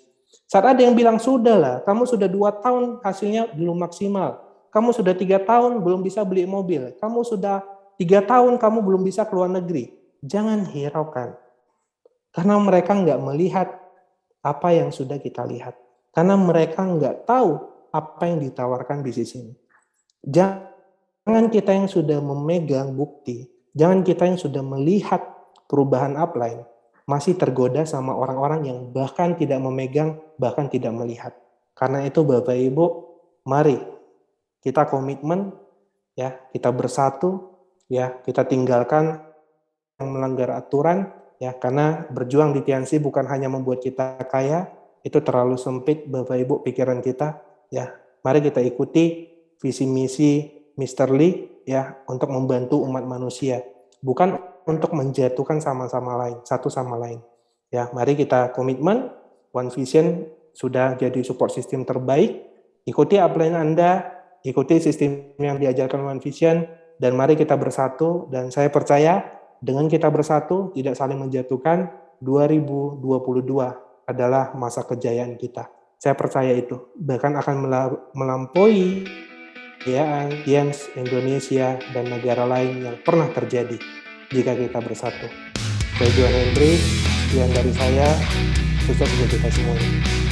Saat ada yang bilang, sudahlah, kamu sudah 2 tahun hasilnya belum maksimal. Kamu sudah 3 tahun belum bisa beli mobil. Kamu sudah 3 tahun kamu belum bisa keluar negeri. Jangan hiraukan. Karena mereka nggak melihat apa yang sudah kita lihat. Karena mereka nggak tahu apa yang ditawarkan bisnis ini. Jangan kita yang sudah memegang bukti, jangan kita yang sudah melihat perubahan upline, masih tergoda sama orang-orang yang bahkan tidak memegang, bahkan tidak melihat. Karena itu Bapak Ibu, mari kita komitmen, ya, kita bersatu, ya, kita tinggalkan yang melanggar aturan, ya, karena berjuang di Tianxi bukan hanya membuat kita kaya, itu terlalu sempit Bapak Ibu pikiran kita, ya. Mari kita ikuti visi misi Mr. Lee, ya, untuk membantu umat manusia, bukan untuk menjatuhkan satu sama lain. Ya, mari kita komitmen. One Vision sudah jadi support system terbaik. Ikuti upline Anda, ikuti sistem yang diajarkan One Vision, dan mari kita bersatu. Dan saya percaya dengan kita bersatu, tidak saling menjatuhkan, 2022 adalah masa kejayaan kita. Saya percaya itu, bahkan akan melampaui Tianxi, Indonesia, dan negara lain yang pernah terjadi jika kita bersatu. Saya Johan Hendrik, sekian dari saya, sukses untuk kita semuanya.